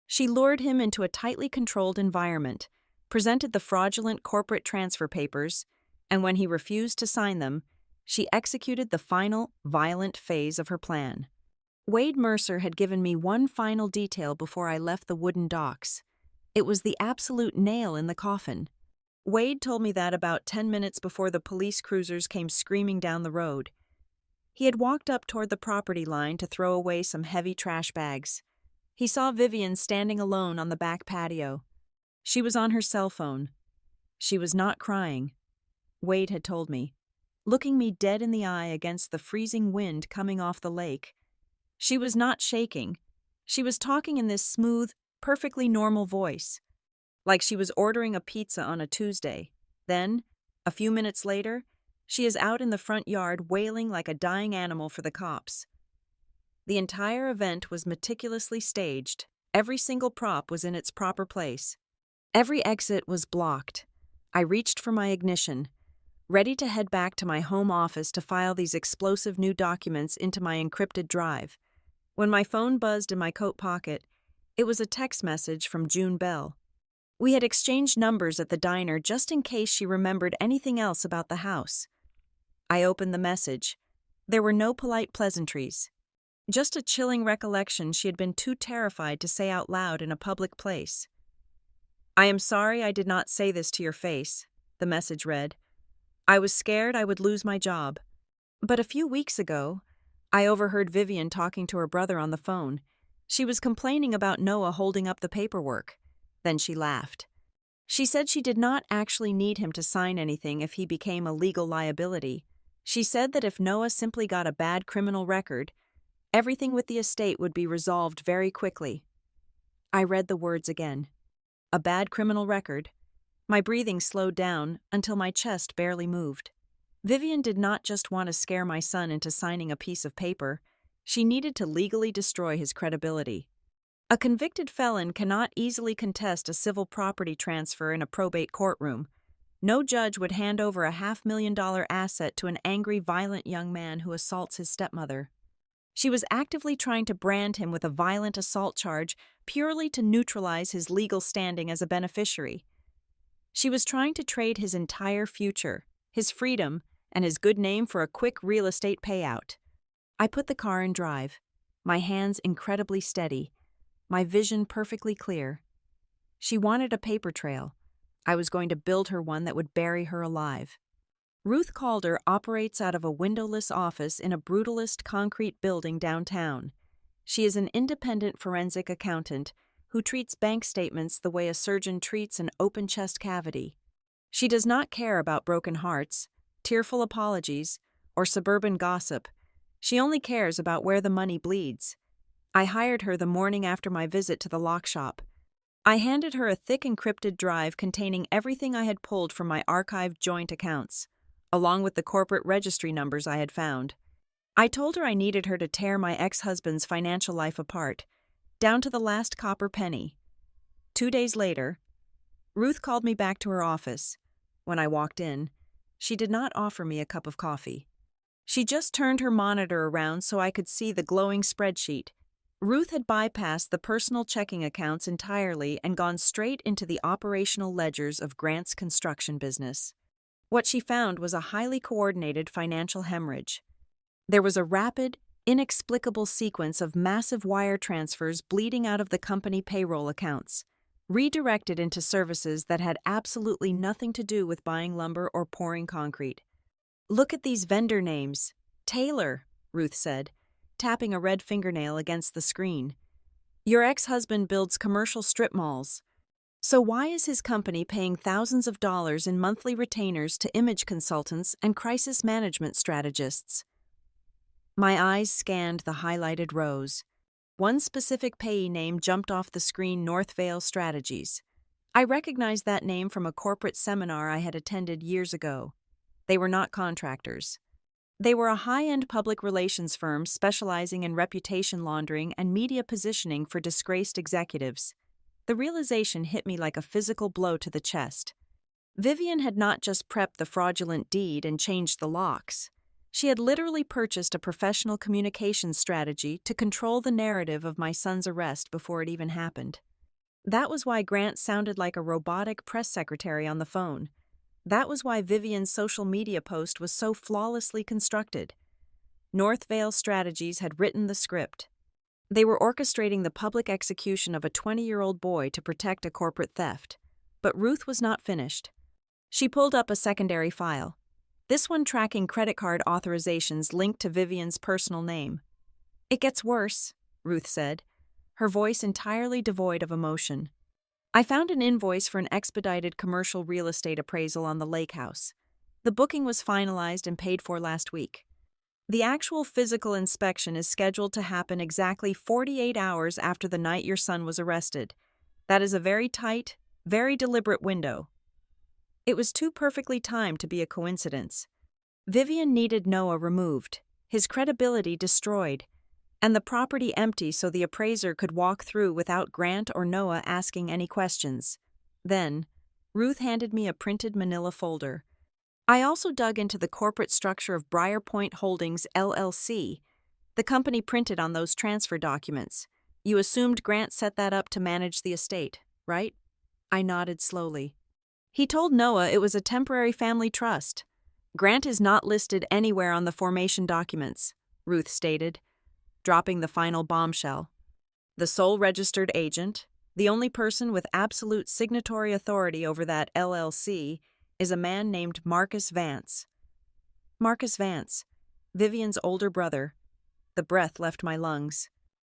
She lured him into a tightly controlled environment, presented the fraudulent corporate transfer papers, and when he refused to sign them, she executed the final, violent phase of her plan. Wade Mercer had given me one final detail before I left the wooden docks. It was the absolute nail in the coffin. Wade told me that about 10 minutes before the police cruisers came screaming down the road. He had walked up toward the property line to throw away some heavy trash bags. He saw Vivian standing alone on the back patio. She was on her cell phone. She was not crying, Wade had told me, looking me dead in the eye against the freezing wind coming off the lake. She was not shaking. She was talking in this smooth, perfectly normal voice, like she was ordering a pizza on a Tuesday. Then, a few minutes later, she is out in the front yard wailing like a dying animal for the cops. The entire event was meticulously staged. Every single prop was in its proper place. Every exit was blocked. I reached for my ignition. ready to head back to my home office to file these explosive new documents into my encrypted drive. When my phone buzzed in my coat pocket, it was a text message from June Bell. We had exchanged numbers at the diner just in case she remembered anything else about the house. I opened the message. There were no polite pleasantries. Just a chilling recollection she had been too terrified to say out loud in a public place. "I am sorry I did not say this to your face," the message read. "I was scared I would lose my job. But a few weeks ago, I overheard Vivian talking to her brother on the phone. She was complaining about Noah holding up the paperwork. Then she laughed. She said she did not actually need him to sign anything if he became a legal liability. She said that if Noah simply got a bad criminal record, everything with the estate would be resolved very quickly." I read the words again. A bad criminal record. My breathing slowed down until my chest barely moved. Vivian did not just want to scare my son into signing a piece of paper. She needed to legally destroy his credibility. A convicted felon cannot easily contest a civil property transfer in a probate courtroom. No judge would hand over a $500,000 asset to an angry, violent young man who assaults his stepmother. She was actively trying to brand him with a violent assault charge purely to neutralize his legal standing as a beneficiary. She was trying to trade his entire future, his freedom, and his good name for a quick real estate payout. I put the car in drive, my hands incredibly steady, my vision perfectly clear. She wanted a paper trail. I was going to build her one that would bury her alive. Ruth Calder operates out of a windowless office in a brutalist concrete building downtown. She is an independent forensic accountant who treats bank statements the way a surgeon treats an open chest cavity. She does not care about broken hearts, tearful apologies, or suburban gossip. She only cares about where the money bleeds. I hired her the morning after my visit to the lock shop. I handed her a thick encrypted drive containing everything I had pulled from my archived joint accounts, along with the corporate registry numbers I had found. I told her I needed her to tear my ex-husband's financial life apart, down to the last copper penny. 2 days later, Ruth called me back to her office. When I walked in, she did not offer me a cup of coffee. She just turned her monitor around so I could see the glowing spreadsheet. Ruth had bypassed the personal checking accounts entirely and gone straight into the operational ledgers of Grant's construction business. What she found was a highly coordinated financial hemorrhage. There was a rapid, inexplicable sequence of massive wire transfers bleeding out of the company payroll accounts, redirected into services that had absolutely nothing to do with buying lumber or pouring concrete. "Look at these vendor names. Taylor," Ruth said, tapping a red fingernail against the screen. "Your ex-husband builds commercial strip malls. So why is his company paying thousands of dollars in monthly retainers to image consultants and crisis management strategists?" My eyes scanned the highlighted rows. One specific payee name jumped off the screen: Northvale Strategies. I recognized that name from a corporate seminar I had attended years ago. They were not contractors. They were a high-end public relations firm specializing in reputation laundering and media positioning for disgraced executives. The realization hit me like a physical blow to the chest. Vivian had not just prepped the fraudulent deed and changed the locks. She had literally purchased a professional communications strategy to control the narrative of my son's arrest before it even happened. That was why Grant sounded like a robotic press secretary on the phone. That was why Vivian's social media post was so flawlessly constructed. Northvale Strategies had written the script. They were orchestrating the public execution of a 20-year-old boy to protect a corporate theft. But Ruth was not finished. She pulled up a secondary file, this one tracking credit card authorizations linked to Vivian's personal name. "It gets worse," Ruth said, her voice entirely devoid of emotion. "I found an invoice for an expedited commercial real estate appraisal on the lake house. The booking was finalized and paid for last week. The actual physical inspection is scheduled to happen exactly 48 hours after the night your son was arrested. That is a very tight, very deliberate window." It was too perfectly timed to be a coincidence. Vivian needed Noah removed, his credibility destroyed, and the property empty so the appraiser could walk through without Grant or Noah asking any questions. Then, Ruth handed me a printed manila folder. I also dug into the corporate structure of Briarpoint Holdings LLC, the company printed on those transfer documents. You assumed Grant set that up to manage the estate, right? I nodded slowly. He told Noah it was a temporary family trust. Grant is not listed anywhere on the formation documents, Ruth stated, dropping the final bombshell. The sole registered agent, the only person with absolute signatory authority over that LLC, is a man named Marcus Vance. Marcus Vance, Vivian's older brother. The breath left my lungs.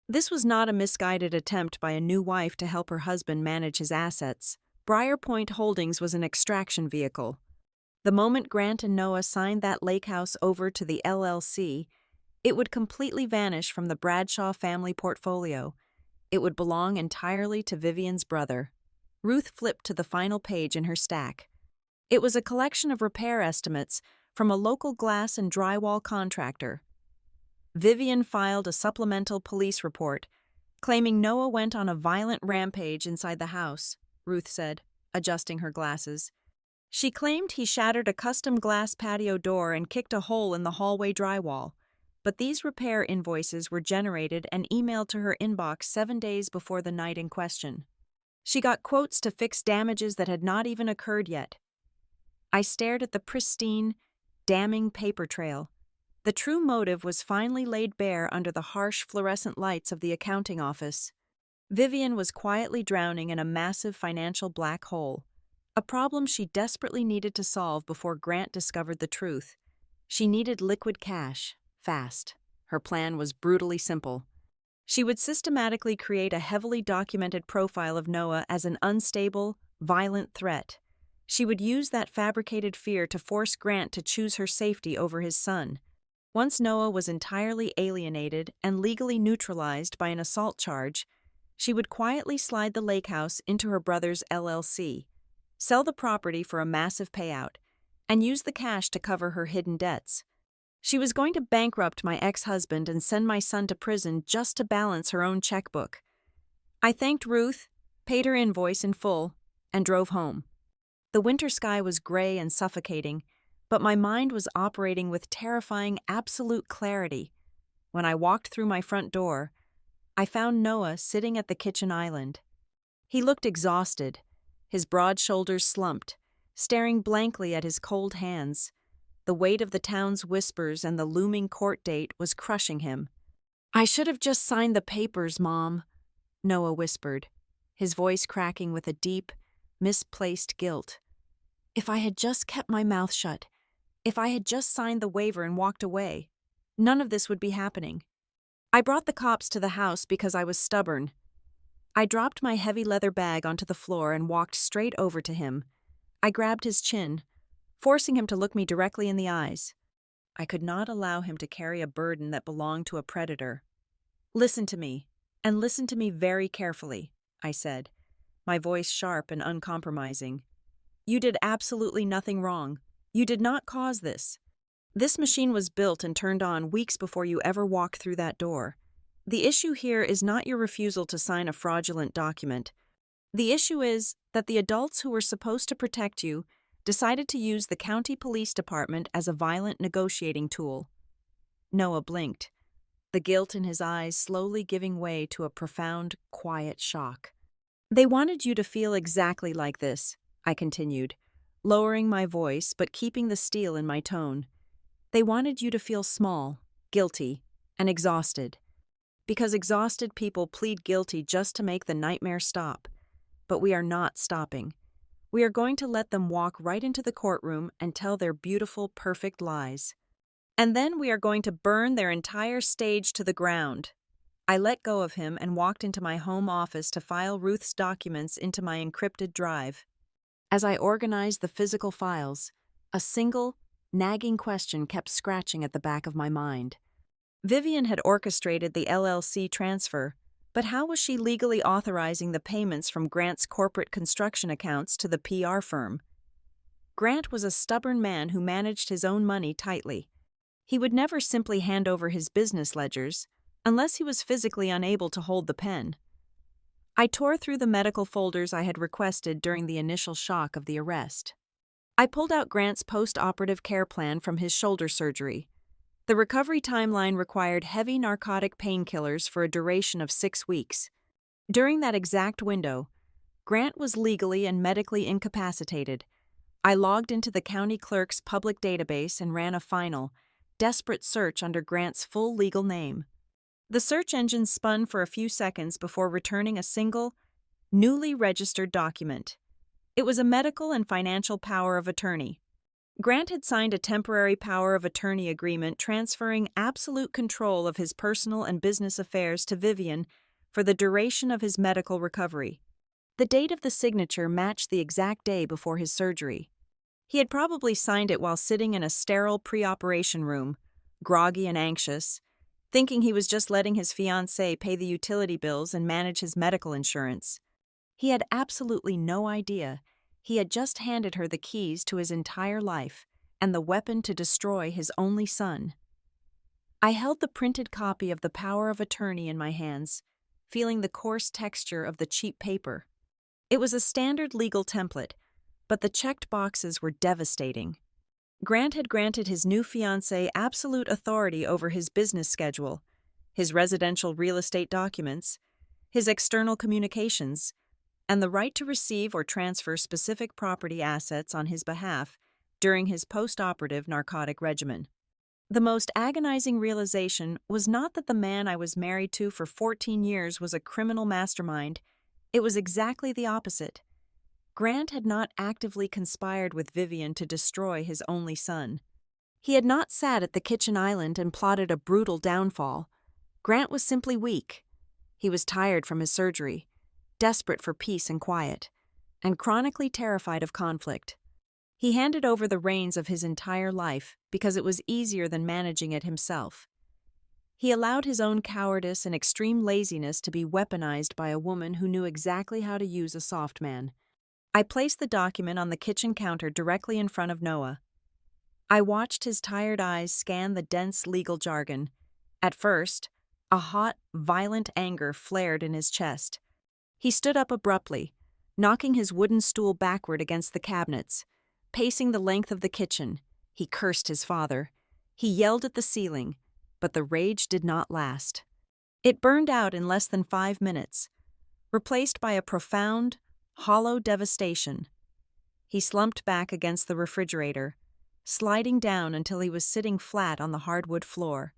This was not a misguided attempt by a new wife to help her husband manage his assets. Briarpoint Holdings was an extraction vehicle. The moment Grant and Noah signed that lake house over to the LLC, it would completely vanish from the Bradshaw family portfolio. It would belong entirely to Vivian's brother. Ruth flipped to the final page in her stack. It was a collection of repair estimates from a local glass and drywall contractor. Vivian filed a supplemental police report, claiming Noah went on a violent rampage inside the house, Ruth said, adjusting her glasses. She claimed he shattered a custom glass patio door and kicked a hole in the hallway drywall, but these repair invoices were generated and emailed to her inbox 7 days before the night in question. She got quotes to fix damages that had not even occurred yet. I stared at the pristine, damning paper trail. The true motive was finally laid bare under the harsh fluorescent lights of the accounting office. Vivian was quietly drowning in a massive financial black hole, a problem she desperately needed to solve before Grant discovered the truth. She needed liquid cash, fast. Her plan was brutally simple. She would systematically create a heavily documented profile of Noah as an unstable, violent threat. She would use that fabricated fear to force Grant to choose her safety over his son. Once Noah was entirely alienated and legally neutralized by an assault charge, she would quietly slide the lake house into her brother's LLC, sell the property for a massive payout, and use the cash to cover her hidden debts. She was going to bankrupt my ex-husband and send my son to prison just to balance her own checkbook. I thanked Ruth, paid her invoice in full, and drove home. The winter sky was gray and suffocating, but my mind was operating with terrifying absolute clarity. When I walked through my front door, I found Noah sitting at the kitchen island. He looked exhausted, his broad shoulders slumped, staring blankly at his cold hands. The weight of the town's whispers and the looming court date was crushing him. "I should have just signed the papers, Mom," Noah whispered, his voice cracking with a deep, misplaced guilt. "If I had just kept my mouth shut, if I had just signed the waiver and walked away, none of this would be happening. I brought the cops to the house because I was stubborn." I dropped my heavy leather bag onto the floor and walked straight over to him. I grabbed his chin, forcing him to look me directly in the eyes. I could not allow him to carry a burden that belonged to a predator. "Listen to me, and listen to me very carefully," I said, my voice sharp and uncompromising. "You did absolutely nothing wrong. You did not cause this. This machine was built and turned on weeks before you ever walked through that door. The issue here is not your refusal to sign a fraudulent document. The issue is that the adults who were supposed to protect you decided to use the county police department as a violent negotiating tool." Noah blinked, the guilt in his eyes slowly giving way to a profound, quiet shock. "They wanted you to feel exactly like this," I continued, lowering my voice but keeping the steel in my tone. "They wanted you to feel small, guilty, and exhausted. Because exhausted people plead guilty just to make the nightmare stop. But we are not stopping. We are going to let them walk right into the courtroom and tell their beautiful, perfect lies. And then we are going to burn their entire stage to the ground." I let go of him and walked into my home office to file Ruth's documents into my encrypted drive. As I organized the physical files, a single, nagging question kept scratching at the back of my mind. Vivian had orchestrated the LLC transfer, but how was she legally authorizing the payments from Grant's corporate construction accounts to the PR firm? Grant was a stubborn man who managed his own money tightly. He would never simply hand over his business ledgers, unless he was physically unable to hold the pen. I tore through the medical folders I had requested during the initial shock of the arrest. I pulled out Grant's post-operative care plan from his shoulder surgery. The recovery timeline required heavy narcotic painkillers for a duration of 6 weeks. During that exact window, Grant was legally and medically incapacitated. I logged into the county clerk's public database and ran a final, desperate search under Grant's full legal name. The search engine spun for a few seconds before returning a single, newly registered document. It was a medical and financial power of attorney. Grant had signed a temporary power of attorney agreement transferring absolute control of his personal and business affairs to Vivian for the duration of his medical recovery. The date of the signature matched the exact day before his surgery. He had probably signed it while sitting in a sterile pre-operation room, groggy and anxious, thinking he was just letting his fiancée pay the utility bills and manage his medical insurance. He had absolutely no idea he had just handed her the keys to his entire life and the weapon to destroy his only son. I held the printed copy of the power of attorney in my hands, feeling the coarse texture of the cheap paper. It was a standard legal template, but the checked boxes were devastating. Grant had granted his new fiancée absolute authority over his business schedule, his residential real estate documents, his external communications, and the right to receive or transfer specific property assets on his behalf during his post-operative narcotic regimen. The most agonizing realization was not that the man I was married to for 14 years was a criminal mastermind. It was exactly the opposite. Grant had not actively conspired with Vivian to destroy his only son. He had not sat at the kitchen island and plotted a brutal downfall. Grant was simply weak. He was tired from his surgery, desperate for peace and quiet, and chronically terrified of conflict. He handed over the reins of his entire life because it was easier than managing it himself. He allowed his own cowardice and extreme laziness to be weaponized by a woman who knew exactly how to use a soft man. I placed the document on the kitchen counter directly in front of Noah. I watched his tired eyes scan the dense legal jargon. At first, a hot, violent anger flared in his chest. He stood up abruptly, knocking his wooden stool backward against the cabinets. Pacing the length of the kitchen, he cursed his father. He yelled at the ceiling, but the rage did not last. It burned out in less than 5 minutes, replaced by a profound, hollow devastation. He slumped back against the refrigerator, sliding down until he was sitting flat on the hardwood floor.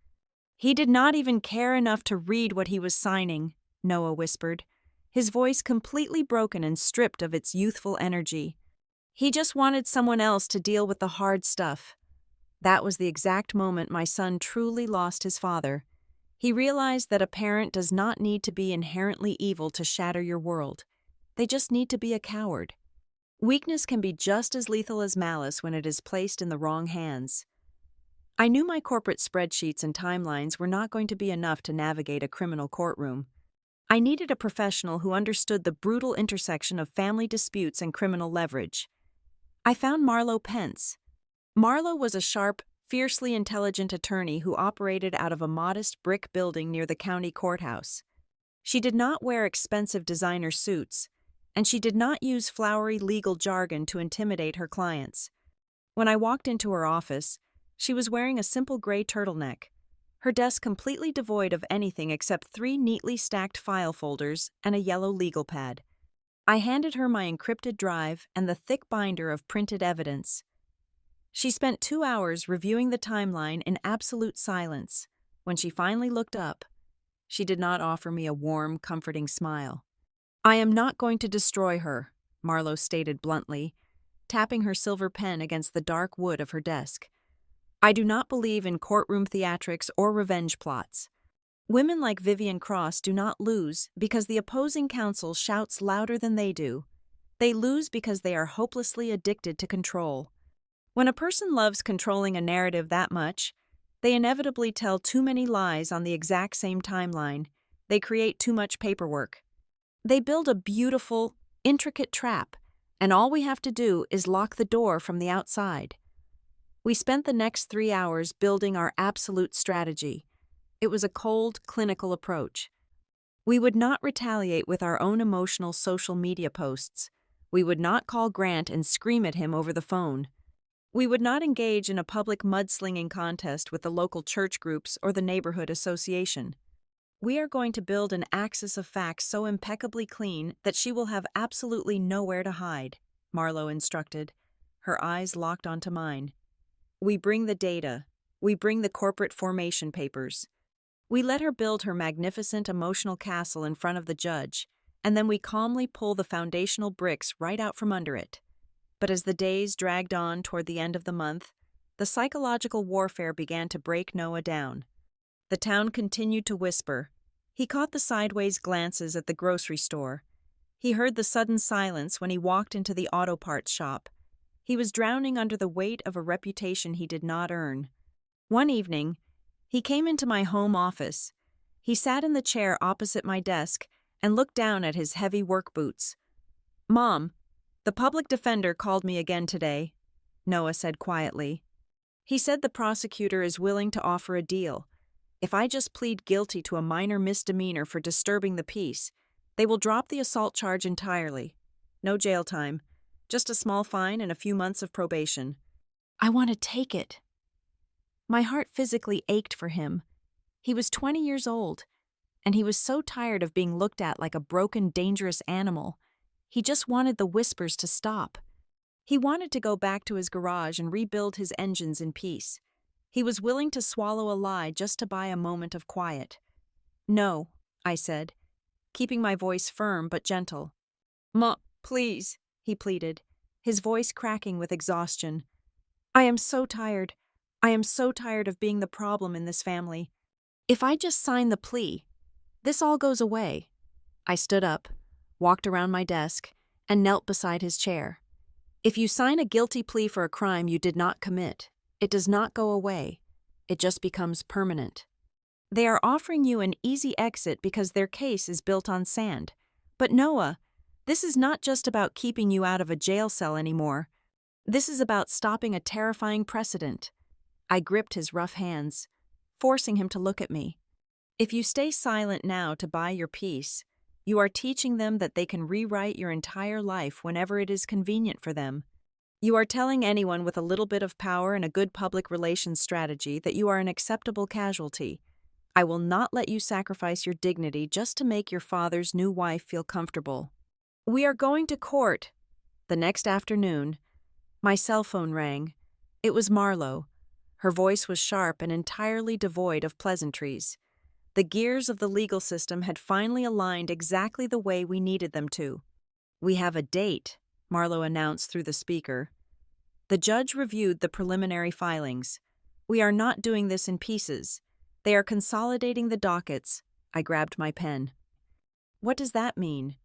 He did not even care enough to read what he was signing, Noah whispered, his voice completely broken and stripped of its youthful energy. He just wanted someone else to deal with the hard stuff. That was the exact moment my son truly lost his father. He realized that a parent does not need to be inherently evil to shatter your world. They just need to be a coward. Weakness can be just as lethal as malice when it is placed in the wrong hands. I knew my corporate spreadsheets and timelines were not going to be enough to navigate a criminal courtroom. I needed a professional who understood the brutal intersection of family disputes and criminal leverage. I found Marlo Pence. Marlo was a sharp, fiercely intelligent attorney who operated out of a modest brick building near the county courthouse. She did not wear expensive designer suits, and she did not use flowery legal jargon to intimidate her clients. When I walked into her office, she was wearing a simple gray turtleneck, her desk completely devoid of anything except 3 neatly stacked file folders and a yellow legal pad. I handed her my encrypted drive and the thick binder of printed evidence. She spent 2 hours reviewing the timeline in absolute silence. When she finally looked up, she did not offer me a warm, comforting smile. "I am not going to destroy her," Marlo stated bluntly, tapping her silver pen against the dark wood of her desk. "I do not believe in courtroom theatrics or revenge plots. Women like Vivian Cross do not lose because the opposing counsel shouts louder than they do. They lose because they are hopelessly addicted to control. When a person loves controlling a narrative that much, they inevitably tell too many lies on the exact same timeline. They create too much paperwork. They build a beautiful, intricate trap, and all we have to do is lock the door from the outside." We spent the next 3 hours building our absolute strategy. It was a cold, clinical approach. We would not retaliate with our own emotional social media posts. We would not call Grant and scream at him over the phone. We would not engage in a public mudslinging contest with the local church groups or the neighborhood association. We are going to build an axis of facts so impeccably clean that she will have absolutely nowhere to hide, Marlowe instructed, her eyes locked onto mine. We bring the data. We bring the corporate formation papers. We let her build her magnificent emotional castle in front of the judge, and then we calmly pull the foundational bricks right out from under it. But as the days dragged on toward the end of the month, the psychological warfare began to break Noah down. The town continued to whisper. He caught the sideways glances at the grocery store. He heard the sudden silence when he walked into the auto parts shop. He was drowning under the weight of a reputation he did not earn. One evening, he came into my home office. He sat in the chair opposite my desk and looked down at his heavy work boots. "Mom, the public defender called me again today," Noah said quietly. "He said the prosecutor is willing to offer a deal. If I just plead guilty to a minor misdemeanor for disturbing the peace, they will drop the assault charge entirely. No jail time, just a small fine and a few months of probation." I want to take it. My heart physically ached for him. He was 20 years old, and he was so tired of being looked at like a broken, dangerous animal. He just wanted the whispers to stop. He wanted to go back to his garage and rebuild his engines in peace. He was willing to swallow a lie just to buy a moment of quiet. "No," I said, keeping my voice firm but gentle. "Ma, please," he pleaded, his voice cracking with exhaustion. "I am so tired. I am so tired of being the problem in this family. If I just sign the plea, this all goes away." I stood up, walked around my desk, and knelt beside his chair. "If you sign a guilty plea for a crime you did not commit, it does not go away. It just becomes permanent. They are offering you an easy exit because their case is built on sand. But Noah, this is not just about keeping you out of a jail cell anymore. This is about stopping a terrifying precedent." I gripped his rough hands, forcing him to look at me. "If you stay silent now to buy your peace, you are teaching them that they can rewrite your entire life whenever it is convenient for them. You are telling anyone with a little bit of power and a good public relations strategy that you are an acceptable casualty. I will not let you sacrifice your dignity just to make your father's new wife feel comfortable." "We are going to court." The next afternoon, my cell phone rang. It was Marlowe. Her voice was sharp and entirely devoid of pleasantries. The gears of the legal system had finally aligned exactly the way we needed them to. "We have a date," Marlowe announced through the speaker. The judge reviewed the preliminary filings. "We are not doing this in pieces. They are consolidating the dockets." I grabbed my pen. "What does that mean?"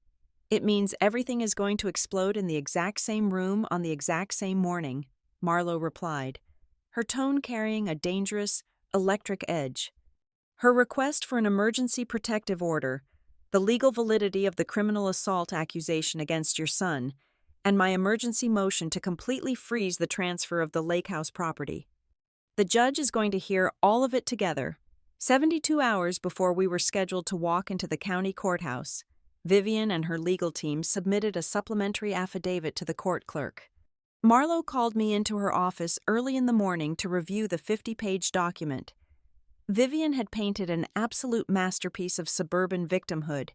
"It means everything is going to explode in the exact same room on the exact same morning," Marlowe replied, her tone carrying a dangerous, electric edge. "Her request for an emergency protective order, the legal validity of the criminal assault accusation against your son, and my emergency motion to completely freeze the transfer of the lake house property. The judge is going to hear all of it together." 72 hours before we were scheduled to walk into the county courthouse, Vivian and her legal team submitted a supplementary affidavit to the court clerk. Marlowe called me into her office early in the morning to review the 50-page document. Vivian had painted an absolute masterpiece of suburban victimhood.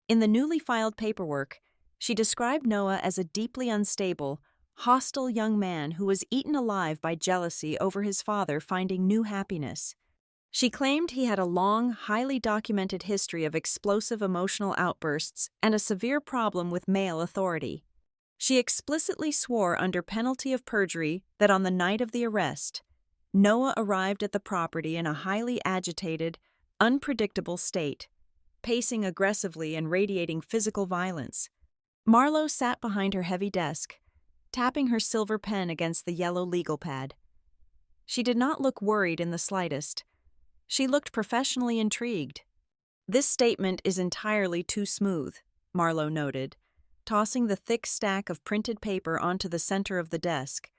In the newly filed paperwork, she described Noah as a deeply unstable, hostile young man who was eaten alive by jealousy over his father finding new happiness. She claimed he had a long, highly documented history of explosive emotional outbursts and a severe problem with male authority. She explicitly swore under penalty of perjury that on the night of the arrest, Noah arrived at the property in a highly agitated, unpredictable state, pacing aggressively and radiating physical violence. Marlowe sat behind her heavy desk, tapping her silver pen against the yellow legal pad. She did not look worried in the slightest. She looked professionally intrigued. "This statement is entirely too smooth," Marlowe noted, tossing the thick stack of printed paper onto the center of the desk.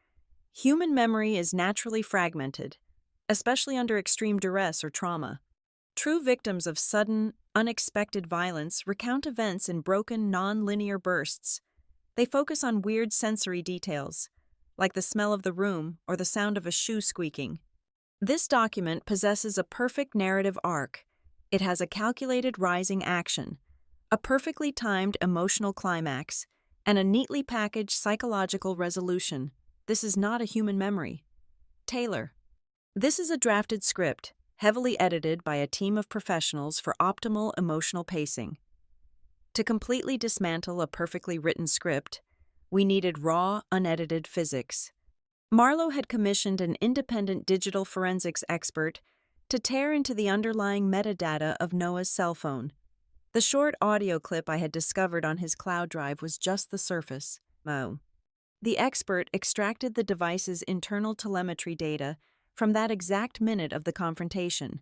"Human memory is naturally fragmented, especially under extreme duress or trauma. True victims of sudden, unexpected violence recount events in broken, non-linear bursts. They focus on weird sensory details, like the smell of the room or the sound of a shoe squeaking. This document possesses a perfect narrative arc. It has a calculated rising action, a perfectly timed emotional climax, and a neatly packaged psychological resolution. This is not a human memory. Taylor. This is a drafted script, heavily edited by a team of professionals for optimal emotional pacing. To completely dismantle a perfectly written script, we needed raw, unedited physics. Marlowe had commissioned an independent digital forensics expert to tear into the underlying metadata of Noah's cell phone. The short audio clip I had discovered on his cloud drive was just the surface. The expert extracted the device's internal telemetry data from that exact minute of the confrontation.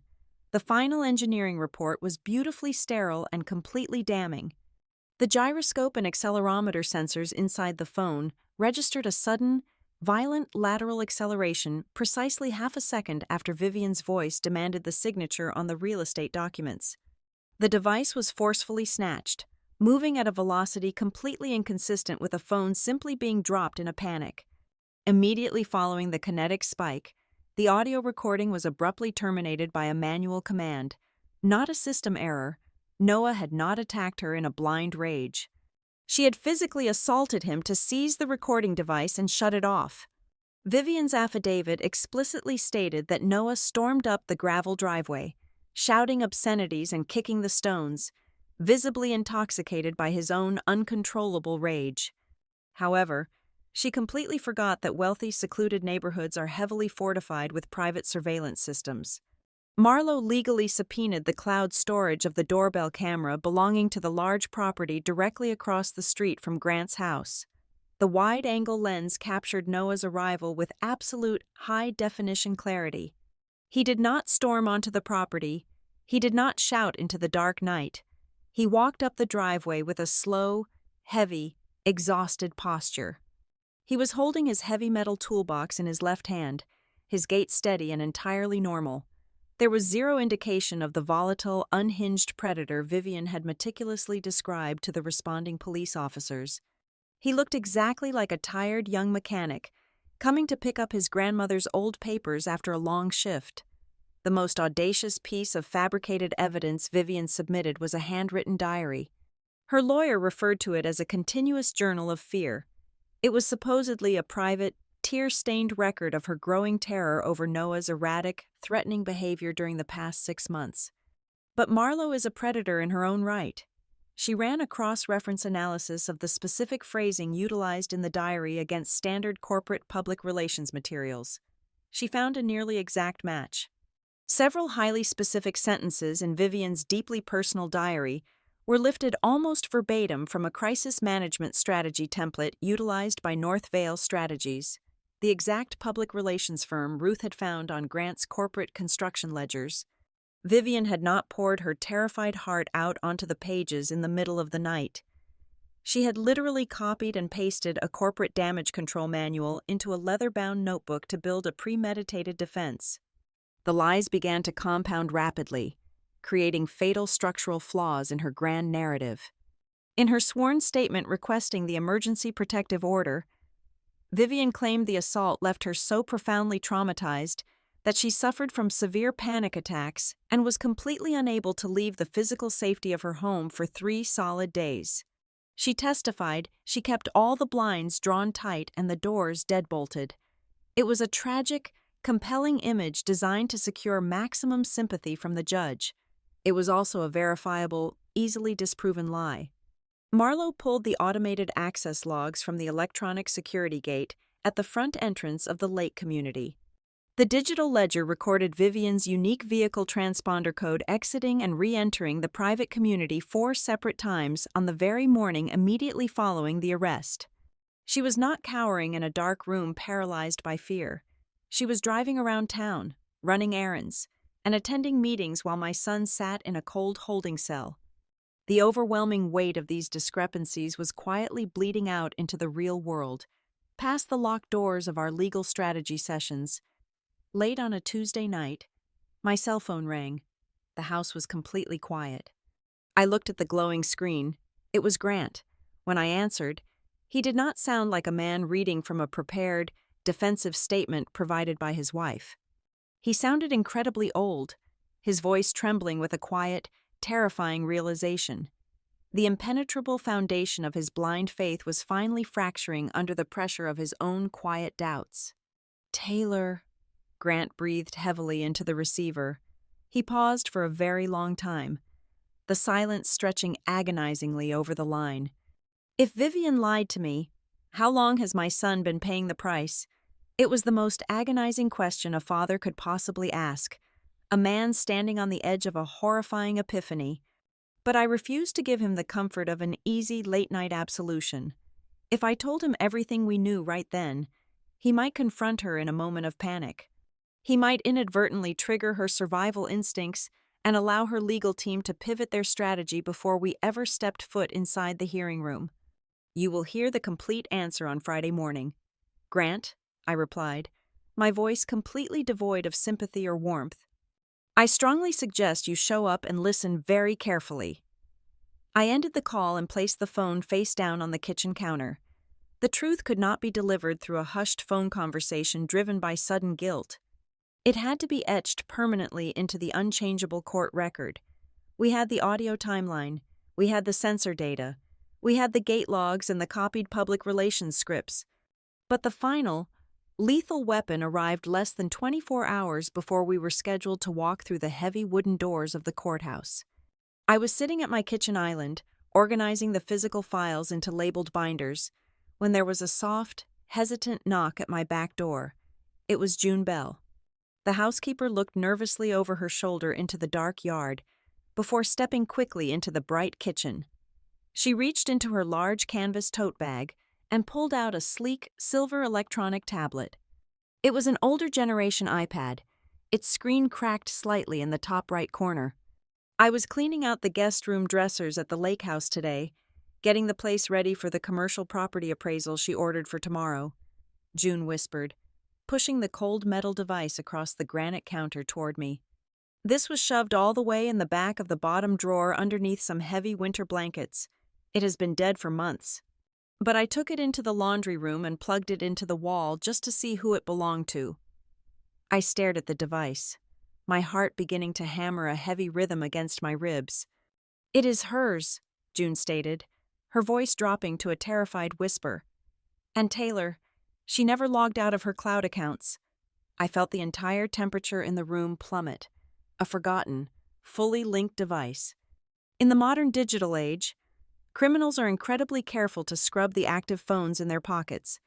The final engineering report was beautifully sterile and completely damning. The gyroscope and accelerometer sensors inside the phone registered a sudden, violent lateral acceleration precisely half a second after Vivian's voice demanded the signature on the real estate documents. The device was forcefully snatched, moving at a velocity completely inconsistent with a phone simply being dropped in a panic. Immediately following the kinetic spike, the audio recording was abruptly terminated by a manual command. Not a system error. Noah had not attacked her in a blind rage. She had physically assaulted him to seize the recording device and shut it off. Vivian's affidavit explicitly stated that Noah stormed up the gravel driveway, shouting obscenities and kicking the stones, visibly intoxicated by his own uncontrollable rage. However, she completely forgot that wealthy, secluded neighborhoods are heavily fortified with private surveillance systems. Marlowe legally subpoenaed the cloud storage of the doorbell camera belonging to the large property directly across the street from Grant's house. The wide-angle lens captured Noah's arrival with absolute high-definition clarity. He did not storm onto the property. He did not shout into the dark night. He walked up the driveway with a slow, heavy, exhausted posture. He was holding his heavy metal toolbox in his left hand, his gait steady and entirely normal. There was zero indication of the volatile, unhinged predator Vivian had meticulously described to the responding police officers. He looked exactly like a tired young mechanic, coming to pick up his grandmother's old papers after a long shift. The most audacious piece of fabricated evidence Vivian submitted was a handwritten diary. Her lawyer referred to it as a continuous journal of fear. It was supposedly a private, tear-stained record of her growing terror over Noah's erratic, threatening behavior during the past 6 months. But Marlowe is a predator in her own right. She ran a cross-reference analysis of the specific phrasing utilized in the diary against standard corporate public relations materials. She found a nearly exact match. Several highly specific sentences in Vivian's deeply personal diary were lifted almost verbatim from a crisis management strategy template utilized by North Vale Strategies, the exact public relations firm Ruth had found on Grant's corporate construction ledgers. Vivian had not poured her terrified heart out onto the pages in the middle of the night. She had literally copied and pasted a corporate damage control manual into a leather-bound notebook to build a premeditated defense. The lies began to compound rapidly, creating fatal structural flaws in her grand narrative. In her sworn statement requesting the emergency protective order, Vivian claimed the assault left her so profoundly traumatized that she suffered from severe panic attacks and was completely unable to leave the physical safety of her home for 3 solid days. She testified she kept all the blinds drawn tight and the doors deadbolted. It was a tragic, compelling image designed to secure maximum sympathy from the judge. It was also a verifiable, easily disproven lie. Marlowe pulled the automated access logs from the electronic security gate at the front entrance of the lake community. The digital ledger recorded Vivian's unique vehicle transponder code exiting and re-entering the private community 4 separate times on the very morning immediately following the arrest. She was not cowering in a dark room paralyzed by fear. She was driving around town, running errands, and attending meetings while my son sat in a cold holding cell. The overwhelming weight of these discrepancies was quietly bleeding out into the real world, past the locked doors of our legal strategy sessions. Late on a Tuesday night, my cell phone rang. The house was completely quiet. I looked at the glowing screen. It was Grant. When I answered, He did not sound like a man reading from a prepared, defensive statement provided by his wife. He sounded incredibly old, his voice trembling with a quiet, terrifying realization. The impenetrable foundation of his blind faith was finally fracturing under the pressure of his own quiet doubts. "Taylor," Grant breathed heavily into the receiver. He paused for a very long time, the silence stretching agonizingly over the line. "If Vivian lied to me, how long has my son been paying the price?" It was the most agonizing question a father could possibly ask, a man standing on the edge of a horrifying epiphany. But I refused to give him the comfort of an easy late-night absolution. If I told him everything we knew right then, he might confront her in a moment of panic. He might inadvertently trigger her survival instincts and allow her legal team to pivot their strategy before we ever stepped foot inside the hearing room. "You will hear the complete answer on Friday morning." "Grant," I replied, my voice completely devoid of sympathy or warmth, "I strongly suggest you show up and listen very carefully." I ended the call and placed the phone face down on the kitchen counter. The truth could not be delivered through a hushed phone conversation driven by sudden guilt. It had to be etched permanently into the unchangeable court record. We had the audio timeline, we had the sensor data, we had the gate logs and the copied public relations scripts. But the final, lethal weapon arrived less than 24 hours before we were scheduled to walk through the heavy wooden doors of the courthouse. I was sitting at my kitchen island, organizing the physical files into labeled binders, when there was a soft, hesitant knock at my back door. It was June Bell. The housekeeper looked nervously over her shoulder into the dark yard, before stepping quickly into the bright kitchen. She reached into her large canvas tote bag and pulled out a sleek, silver electronic tablet. It was an older generation iPad, its screen cracked slightly in the top right corner. "I was cleaning out the guest room dressers at the lake house today, getting the place ready for the commercial property appraisal she ordered for tomorrow," June whispered, pushing the cold metal device across the granite counter toward me. "This was shoved all the way in the back of the bottom drawer underneath some heavy winter blankets. It has been dead for months. But I took it into the laundry room and plugged it into the wall just to see who it belonged to." I stared at the device, my heart beginning to hammer a heavy rhythm against my ribs. "It is hers," June stated, her voice dropping to a terrified whisper. "And Taylor, she never logged out of her cloud accounts." I felt the entire temperature in the room plummet. A forgotten, fully linked device. In the modern digital age, criminals are incredibly careful to scrub the active phones in their pockets,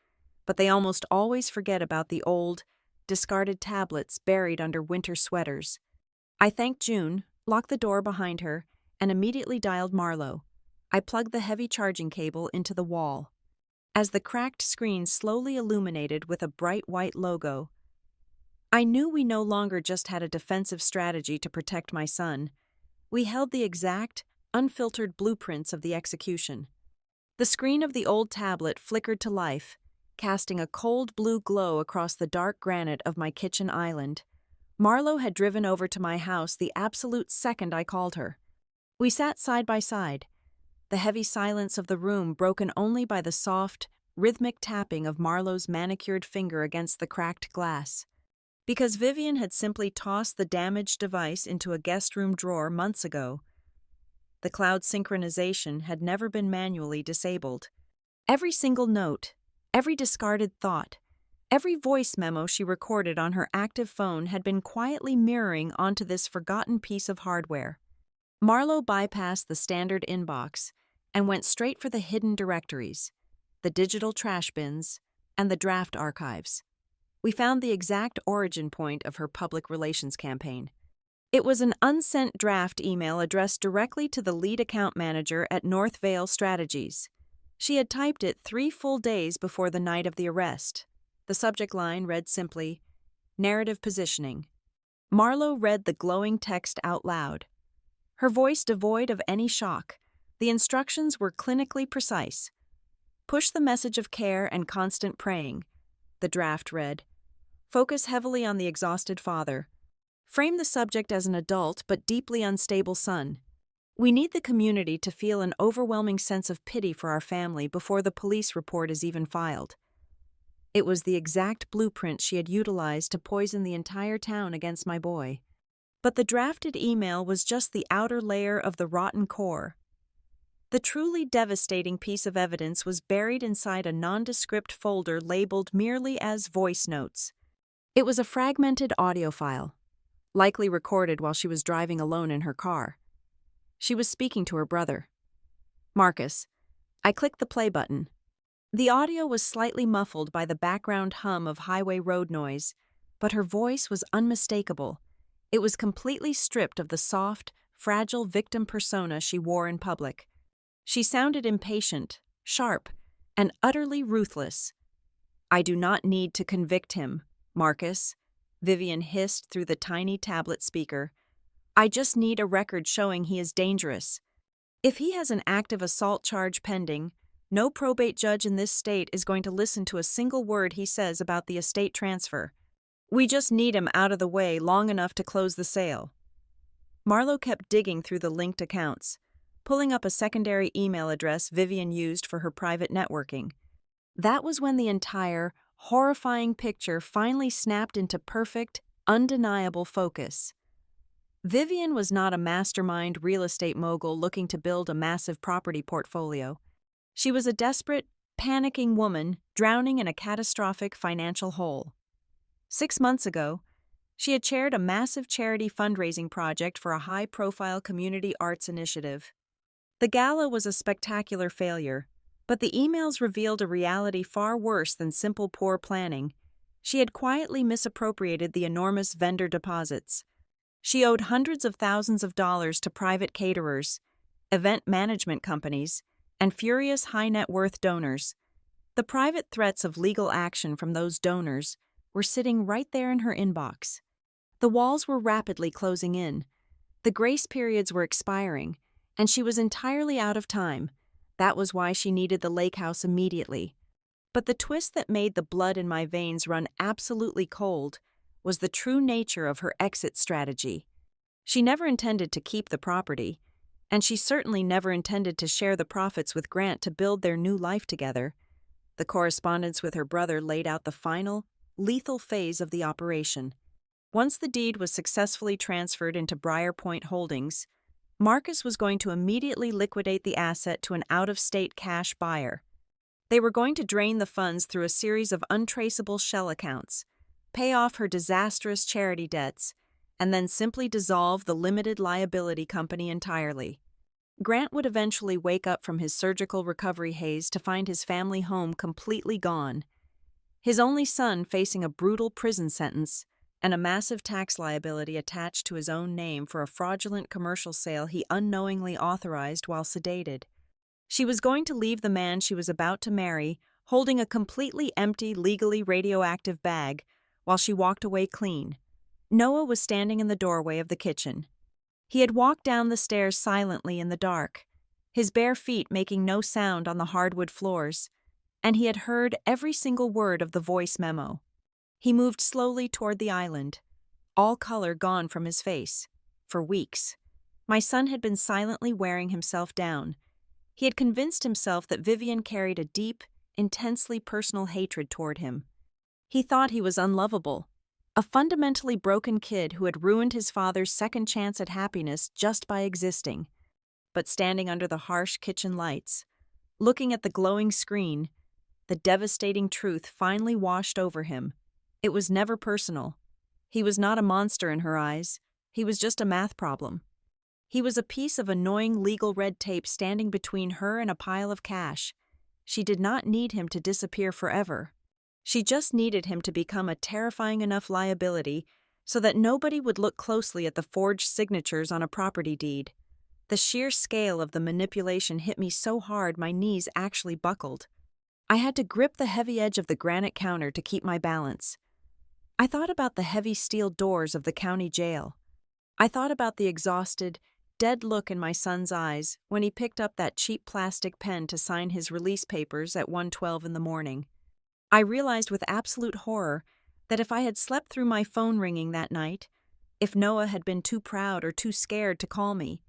but they almost always forget about the old, discarded tablets buried under winter sweaters. I thanked June, locked the door behind her, and immediately dialed Marlowe. I plugged the heavy charging cable into the wall. As the cracked screen slowly illuminated with a bright white logo, I knew we no longer just had a defensive strategy to protect my son. We held the exact, unfiltered blueprints of the execution. The screen of the old tablet flickered to life, casting a cold blue glow across the dark granite of my kitchen island. Marlowe had driven over to my house the absolute second I called her. We sat side by side, the heavy silence of the room broken only by the soft, rhythmic tapping of Marlowe's manicured finger against the cracked glass. Because Vivian had simply tossed the damaged device into a guest room drawer months ago, the cloud synchronization had never been manually disabled. Every single note, every discarded thought, every voice memo she recorded on her active phone had been quietly mirroring onto this forgotten piece of hardware. Marlowe bypassed the standard inbox and went straight for the hidden directories, the digital trash bins, and the draft archives. We found the exact origin point of her public relations campaign. It was an unsent draft email addressed directly to the lead account manager at North Vale Strategies. She had typed it 3 full days before the night of the arrest. The subject line read simply, "Narrative Positioning." Marlowe read the glowing text out loud, her voice devoid of any shock. The instructions were clinically precise. "Push the message of care and constant praying," the draft read. "Focus heavily on the exhausted father. Frame the subject as an adult but deeply unstable son." We need the community to feel an overwhelming sense of pity for our family before the police report is even filed. It was the exact blueprint she had utilized to poison the entire town against my boy. But the drafted email was just the outer layer of the rotten core. The truly devastating piece of evidence was buried inside a nondescript folder labeled merely as voice notes. It was a fragmented audio file, likely recorded while she was driving alone in her car. She was speaking to her brother. Marcus. I clicked the play button. The audio was slightly muffled by the background hum of highway road noise, but her voice was unmistakable. It was completely stripped of the soft, fragile victim persona she wore in public. She sounded impatient, sharp, and utterly ruthless. I do not need to convict him, Marcus, Vivian hissed through the tiny tablet speaker. I just need a record showing he is dangerous. If he has an active assault charge pending, no probate judge in this state is going to listen to a single word he says about the estate transfer. We just need him out of the way long enough to close the sale. Marlowe kept digging through the linked accounts, pulling up a secondary email address Vivian used for her private networking. That was when the entire, horrifying picture finally snapped into perfect, undeniable focus. Vivian was not a mastermind real estate mogul looking to build a massive property portfolio. She was a desperate, panicking woman drowning in a catastrophic financial hole. 6 months ago, she had chaired a massive charity fundraising project for a high-profile community arts initiative. The gala was a spectacular failure, but the emails revealed a reality far worse than simple poor planning. She had quietly misappropriated the enormous vendor deposits. She owed hundreds of thousands of dollars to private caterers, event management companies, and furious high-net-worth donors. The private threats of legal action from those donors were sitting right there in her inbox. The walls were rapidly closing in. The grace periods were expiring, and she was entirely out of time. That was why she needed the lake house immediately. But the twist that made the blood in my veins run absolutely cold was the true nature of her exit strategy. She never intended to keep the property, and she certainly never intended to share the profits with Grant to build their new life together. The correspondence with her brother laid out the final, lethal phase of the operation. Once the deed was successfully transferred into Briar Point Holdings, Marcus was going to immediately liquidate the asset to an out-of-state cash buyer. They were going to drain the funds through a series of untraceable shell accounts, pay off her disastrous charity debts, and then simply dissolve the limited liability company entirely. Grant would eventually wake up from his surgical recovery haze to find his family home completely gone. His only son facing a brutal prison sentence and a massive tax liability attached to his own name for a fraudulent commercial sale he unknowingly authorized while sedated. She was going to leave the man she was about to marry holding a completely empty, legally radioactive bag while she walked away clean. Noah was standing in the doorway of the kitchen. He had walked down the stairs silently in the dark, his bare feet making no sound on the hardwood floors, and he had heard every single word of the voice memo. He moved slowly toward the island, all color gone from his face. For weeks, my son had been silently wearing himself down. He had convinced himself that Vivian carried a deep, intensely personal hatred toward him. He thought he was unlovable, a fundamentally broken kid who had ruined his father's second chance at happiness just by existing. But standing under the harsh kitchen lights, looking at the glowing screen, the devastating truth finally washed over him. It was never personal. He was not a monster in her eyes. He was just a math problem. He was a piece of annoying legal red tape standing between her and a pile of cash. She did not need him to disappear forever. She just needed him to become a terrifying enough liability so that nobody would look closely at the forged signatures on a property deed. The sheer scale of the manipulation hit me so hard my knees actually buckled. I had to grip the heavy edge of the granite counter to keep my balance. I thought about the heavy steel doors of the county jail. I thought about the exhausted, dead look in my son's eyes when he picked up that cheap plastic pen to sign his release papers at 1:12 in the morning. I realized with absolute horror that if I had slept through my phone ringing that night, if Noah had been too proud or too scared to call me,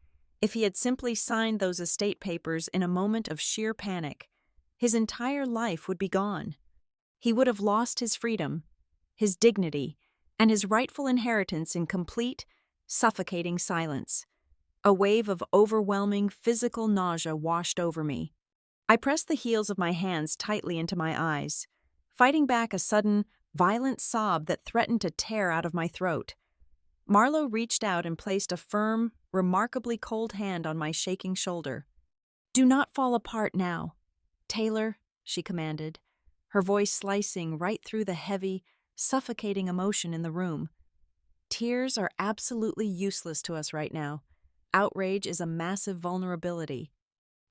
If he had simply signed those estate papers in a moment of sheer panic, his entire life would be gone. He would have lost his freedom, his dignity, and his rightful inheritance in complete, suffocating silence. A wave of overwhelming physical nausea washed over me. I pressed the heels of my hands tightly into my eyes, fighting back a sudden, violent sob that threatened to tear out of my throat. Marlowe reached out and placed a firm, remarkably cold hand on my shaking shoulder. "Do not fall apart now, Taylor," she commanded, her voice slicing right through the heavy, suffocating emotion in the room. "Tears are absolutely useless to us right now. Outrage is a massive vulnerability.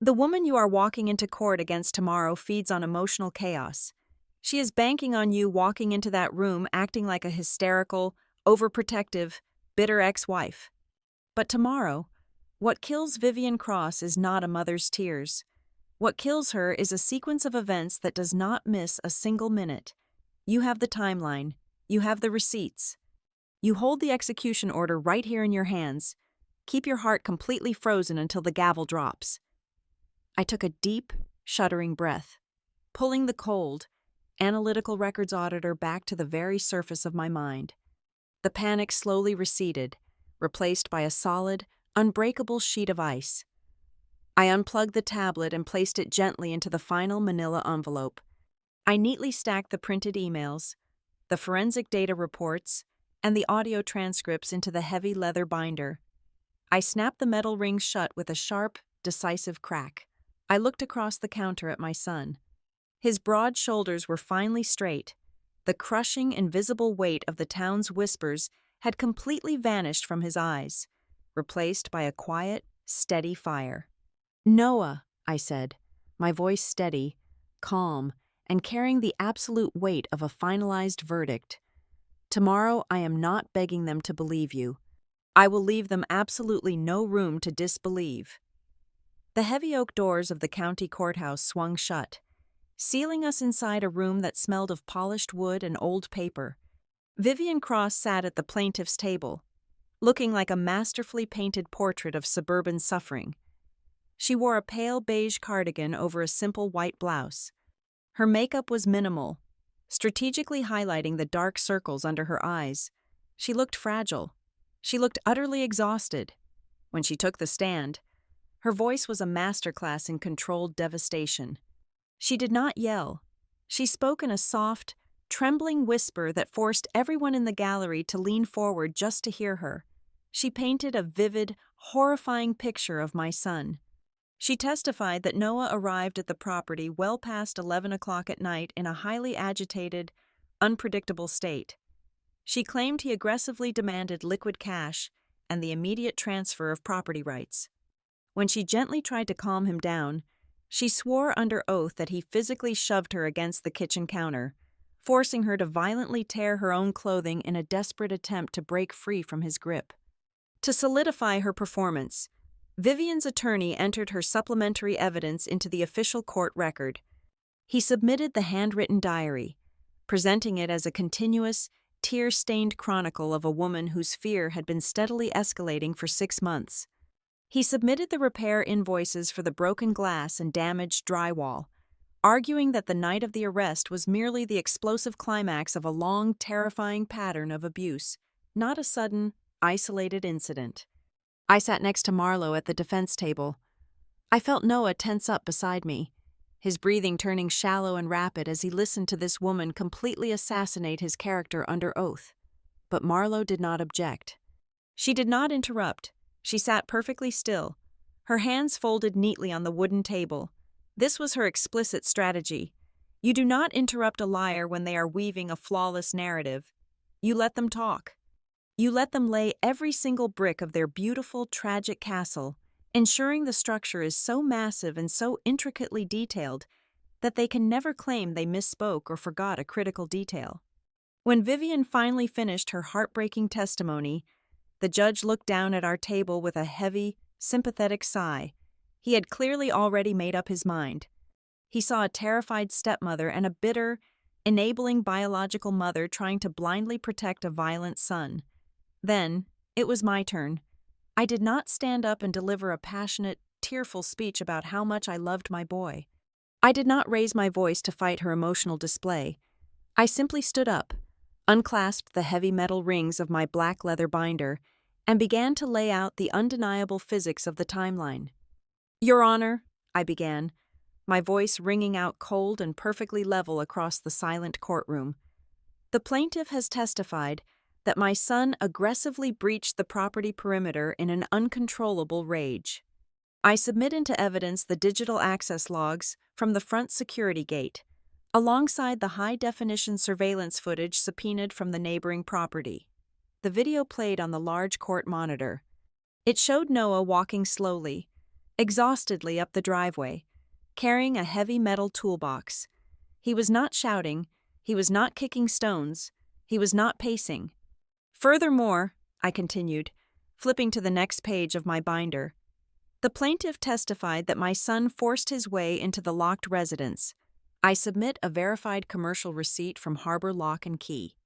The woman you are walking into court against tomorrow feeds on emotional chaos. She is banking on you walking into that room acting like a hysterical, overprotective, bitter ex-wife. But tomorrow, what kills Vivian Cross is not a mother's tears. What kills her is a sequence of events that does not miss a single minute. You have the timeline. You have the receipts. You hold the execution order right here in your hands. Keep your heart completely frozen until the gavel drops." I took a deep, shuddering breath, pulling the cold, analytical records auditor back to the very surface of my mind. The panic slowly receded, replaced by a solid, unbreakable sheet of ice. I unplugged the tablet and placed it gently into the final manila envelope. I neatly stacked the printed emails, the forensic data reports, and the audio transcripts into the heavy leather binder. I snapped the metal rings shut with a sharp, decisive crack. I looked across the counter at my son. His broad shoulders were finely straight. The crushing, invisible weight of the town's whispers had completely vanished from his eyes, replaced by a quiet, steady fire. "Noah," I said, my voice steady, calm, and carrying the absolute weight of a finalized verdict. "Tomorrow I am not begging them to believe you. I will leave them absolutely no room to disbelieve." The heavy oak doors of the county courthouse swung shut, sealing us inside a room that smelled of polished wood and old paper. Vivian Cross sat at the plaintiff's table, looking like a masterfully painted portrait of suburban suffering. She wore a pale beige cardigan over a simple white blouse. Her makeup was minimal, strategically highlighting the dark circles under her eyes. She looked fragile. She looked utterly exhausted. When she took the stand, her voice was a masterclass in controlled devastation. She did not yell. She spoke in a soft, trembling whisper that forced everyone in the gallery to lean forward just to hear her. She painted a vivid, horrifying picture of my son. She testified that Noah arrived at the property well past 11 o'clock at night in a highly agitated, unpredictable state. She claimed he aggressively demanded liquid cash and the immediate transfer of property rights. When she gently tried to calm him down, she swore under oath that he physically shoved her against the kitchen counter, forcing her to violently tear her own clothing in a desperate attempt to break free from his grip. To solidify her performance, Vivian's attorney entered her supplementary evidence into the official court record. He submitted the handwritten diary, presenting it as a continuous, tear-stained chronicle of a woman whose fear had been steadily escalating for 6 months. He submitted the repair invoices for the broken glass and damaged drywall, arguing that the night of the arrest was merely the explosive climax of a long, terrifying pattern of abuse, not a sudden, isolated incident. I sat next to Marlowe at the defense table. I felt Noah tense up beside me, his breathing turning shallow and rapid as he listened to this woman completely assassinate his character under oath. But Marlowe did not object. She did not interrupt. She sat perfectly still, her hands folded neatly on the wooden table. This was her explicit strategy. You do not interrupt a liar when they are weaving a flawless narrative. You let them talk. You let them lay every single brick of their beautiful, tragic castle, ensuring the structure is so massive and so intricately detailed that they can never claim they misspoke or forgot a critical detail. When Vivian finally finished her heartbreaking testimony, the judge looked down at our table with a heavy, sympathetic sigh. He had clearly already made up his mind. He saw a terrified stepmother and a bitter, enabling biological mother trying to blindly protect a violent son. Then, it was my turn. I did not stand up and deliver a passionate, tearful speech about how much I loved my boy. I did not raise my voice to fight her emotional display. I simply stood up, unclasped the heavy metal rings of my black leather binder, and began to lay out the undeniable physics of the timeline. "Your Honor," I began, my voice ringing out cold and perfectly level across the silent courtroom. "The plaintiff has testified that my son aggressively breached the property perimeter in an uncontrollable rage. I submit into evidence the digital access logs from the front security gate, alongside the high-definition surveillance footage subpoenaed from the neighboring property." The video played on the large court monitor. It showed Noah walking slowly, exhaustedly up the driveway, carrying a heavy metal toolbox. He was not shouting, he was not kicking stones, he was not pacing. "Furthermore," I continued, flipping to the next page of my binder, "the plaintiff testified that my son forced his way into the locked residence. I submit a verified commercial receipt from Harbor Lock and Key.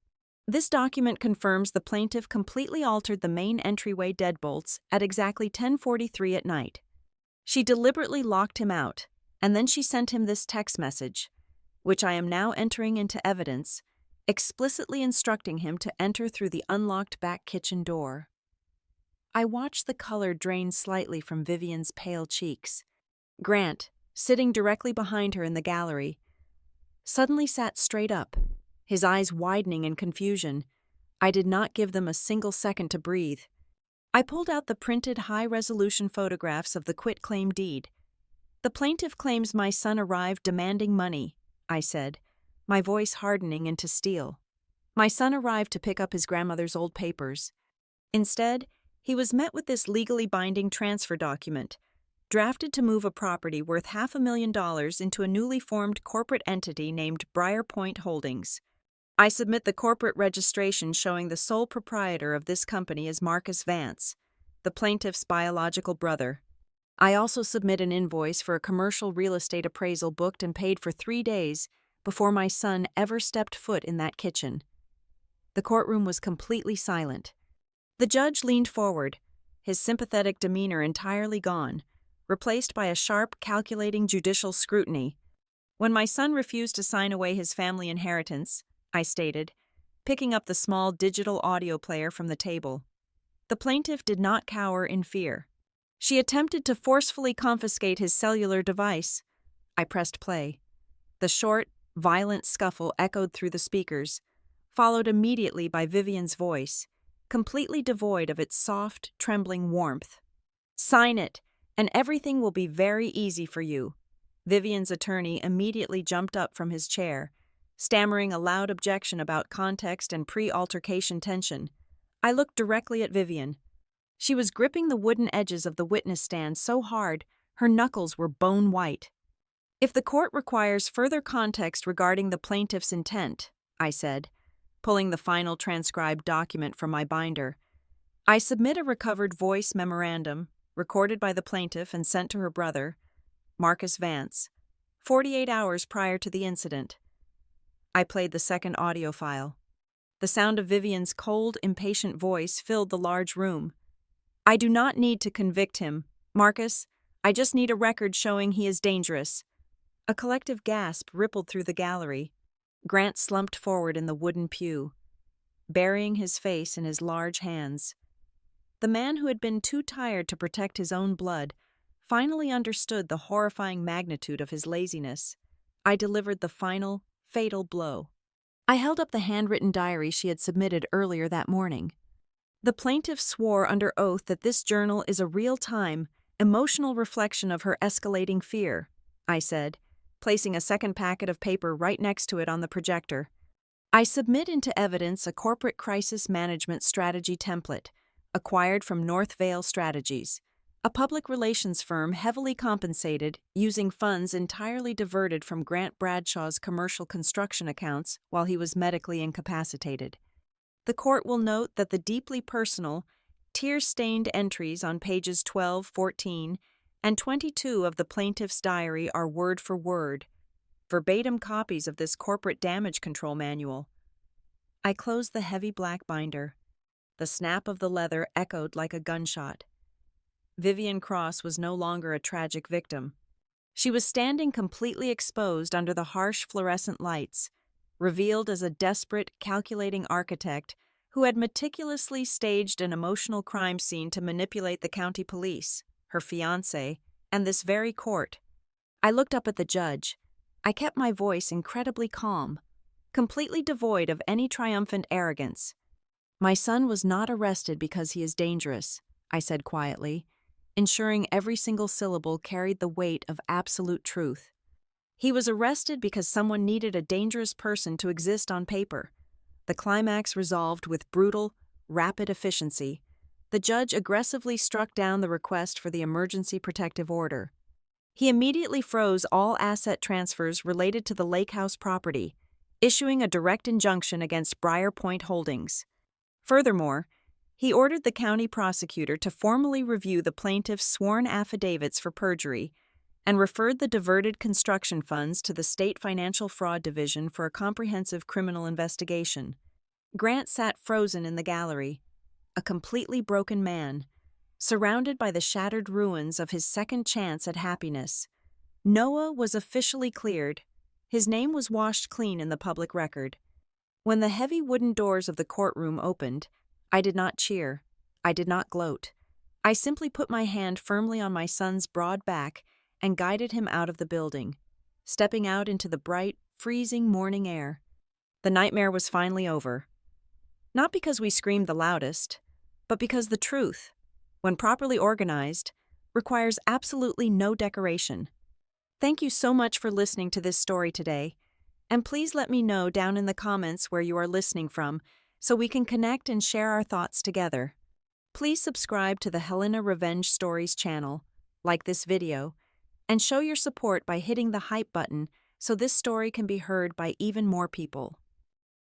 This document confirms the plaintiff completely altered the main entryway deadbolts at exactly 10:43 at night. She deliberately locked him out, and then she sent him this text message, which I am now entering into evidence, explicitly instructing him to enter through the unlocked back kitchen door." I watched the color drain slightly from Vivian's pale cheeks. Grant, sitting directly behind her in the gallery, suddenly sat straight up, his eyes widening in confusion. I did not give them a single second to breathe. I pulled out the printed high-resolution photographs of the quitclaim deed. "The plaintiff claims my son arrived demanding money," I said, my voice hardening into steel. "My son arrived to pick up his grandmother's old papers. Instead, he was met with this legally binding transfer document, drafted to move a property worth $500,000 into a newly formed corporate entity named Briar Point Holdings. I submit the corporate registration showing the sole proprietor of this company is Marcus Vance, the plaintiff's biological brother. I also submit an invoice for a commercial real estate appraisal booked and paid for 3 days before my son ever stepped foot in that kitchen." The courtroom was completely silent. The judge leaned forward, his sympathetic demeanor entirely gone, replaced by a sharp, calculating judicial scrutiny. "When my son refused to sign away his family inheritance," I stated, picking up the small digital audio player from the table, "the plaintiff did not cower in fear. She attempted to forcefully confiscate his cellular device." I pressed play. The short, violent scuffle echoed through the speakers, followed immediately by Vivian's voice, completely devoid of its soft, trembling warmth. "Sign it, and everything will be very easy for you." Vivian's attorney immediately jumped up from his chair, stammering a loud objection about context and pre-altercation tension. I looked directly at Vivian. She was gripping the wooden edges of the witness stand so hard her knuckles were bone white. "If the court requires further context regarding the plaintiff's intent," I said, pulling the final transcribed document from my binder, "I submit a recovered voice memorandum, recorded by the plaintiff and sent to her brother, Marcus Vance, 48 hours prior to the incident." I played the second audio file. The sound of Vivian's cold, impatient voice filled the large room. "I do not need to convict him, Marcus. I just need a record showing he is dangerous." A collective gasp rippled through the gallery. Grant slumped forward in the wooden pew, burying his face in his large hands. The man who had been too tired to protect his own blood finally understood the horrifying magnitude of his laziness. I delivered the final, fatal blow. I held up the handwritten diary she had submitted earlier that morning. "The plaintiff swore under oath that this journal is a real-time, emotional reflection of her escalating fear," I said, placing a second packet of paper right next to it on the projector. "I submit into evidence a corporate crisis management strategy template, acquired from North Vale Strategies, a public relations firm heavily compensated using funds entirely diverted from Grant Bradshaw's commercial construction accounts while he was medically incapacitated. The court will note that the deeply personal, tear-stained entries on pages 12, 14, and 22 of the plaintiff's diary are word for word, verbatim copies of this corporate damage control manual." I closed the heavy black binder. The snap of the leather echoed like a gunshot. Vivian Cross was no longer a tragic victim. She was standing completely exposed under the harsh fluorescent lights, revealed as a desperate, calculating architect who had meticulously staged an emotional crime scene to manipulate the county police, her fiancé, and this very court. I looked up at the judge. I kept my voice incredibly calm, completely devoid of any triumphant arrogance. "My son was not arrested because he is dangerous," I said quietly, ensuring every single syllable carried the weight of absolute truth. "He was arrested because someone needed a dangerous person to exist on paper." The climax resolved with brutal, rapid efficiency. The judge aggressively struck down the request for the emergency protective order. He immediately froze all asset transfers related to the Lake House property, issuing a direct injunction against Briar Point Holdings. Furthermore, he ordered the county prosecutor to formally review the plaintiff's sworn affidavits for perjury and referred the diverted construction funds to the State Financial Fraud Division for a comprehensive criminal investigation. Grant sat frozen in the gallery, a completely broken man, surrounded by the shattered ruins of his second chance at happiness. Noah was officially cleared. His name was washed clean in the public record. When the heavy wooden doors of the courtroom opened, I did not cheer. I did not gloat. I simply put my hand firmly on my son's broad back and guided him out of the building, stepping out into the bright, freezing morning air. The nightmare was finally over. Not because we screamed the loudest, but because the truth, when properly organized, requires absolutely no decoration. Thank you so much for listening to this story today, and please let me know down in the comments where you are listening from so we can connect and share our thoughts together. Please subscribe to the Helena Revenge Stories channel, like this video, and show your support by hitting the hype button so this story can be heard by even more people.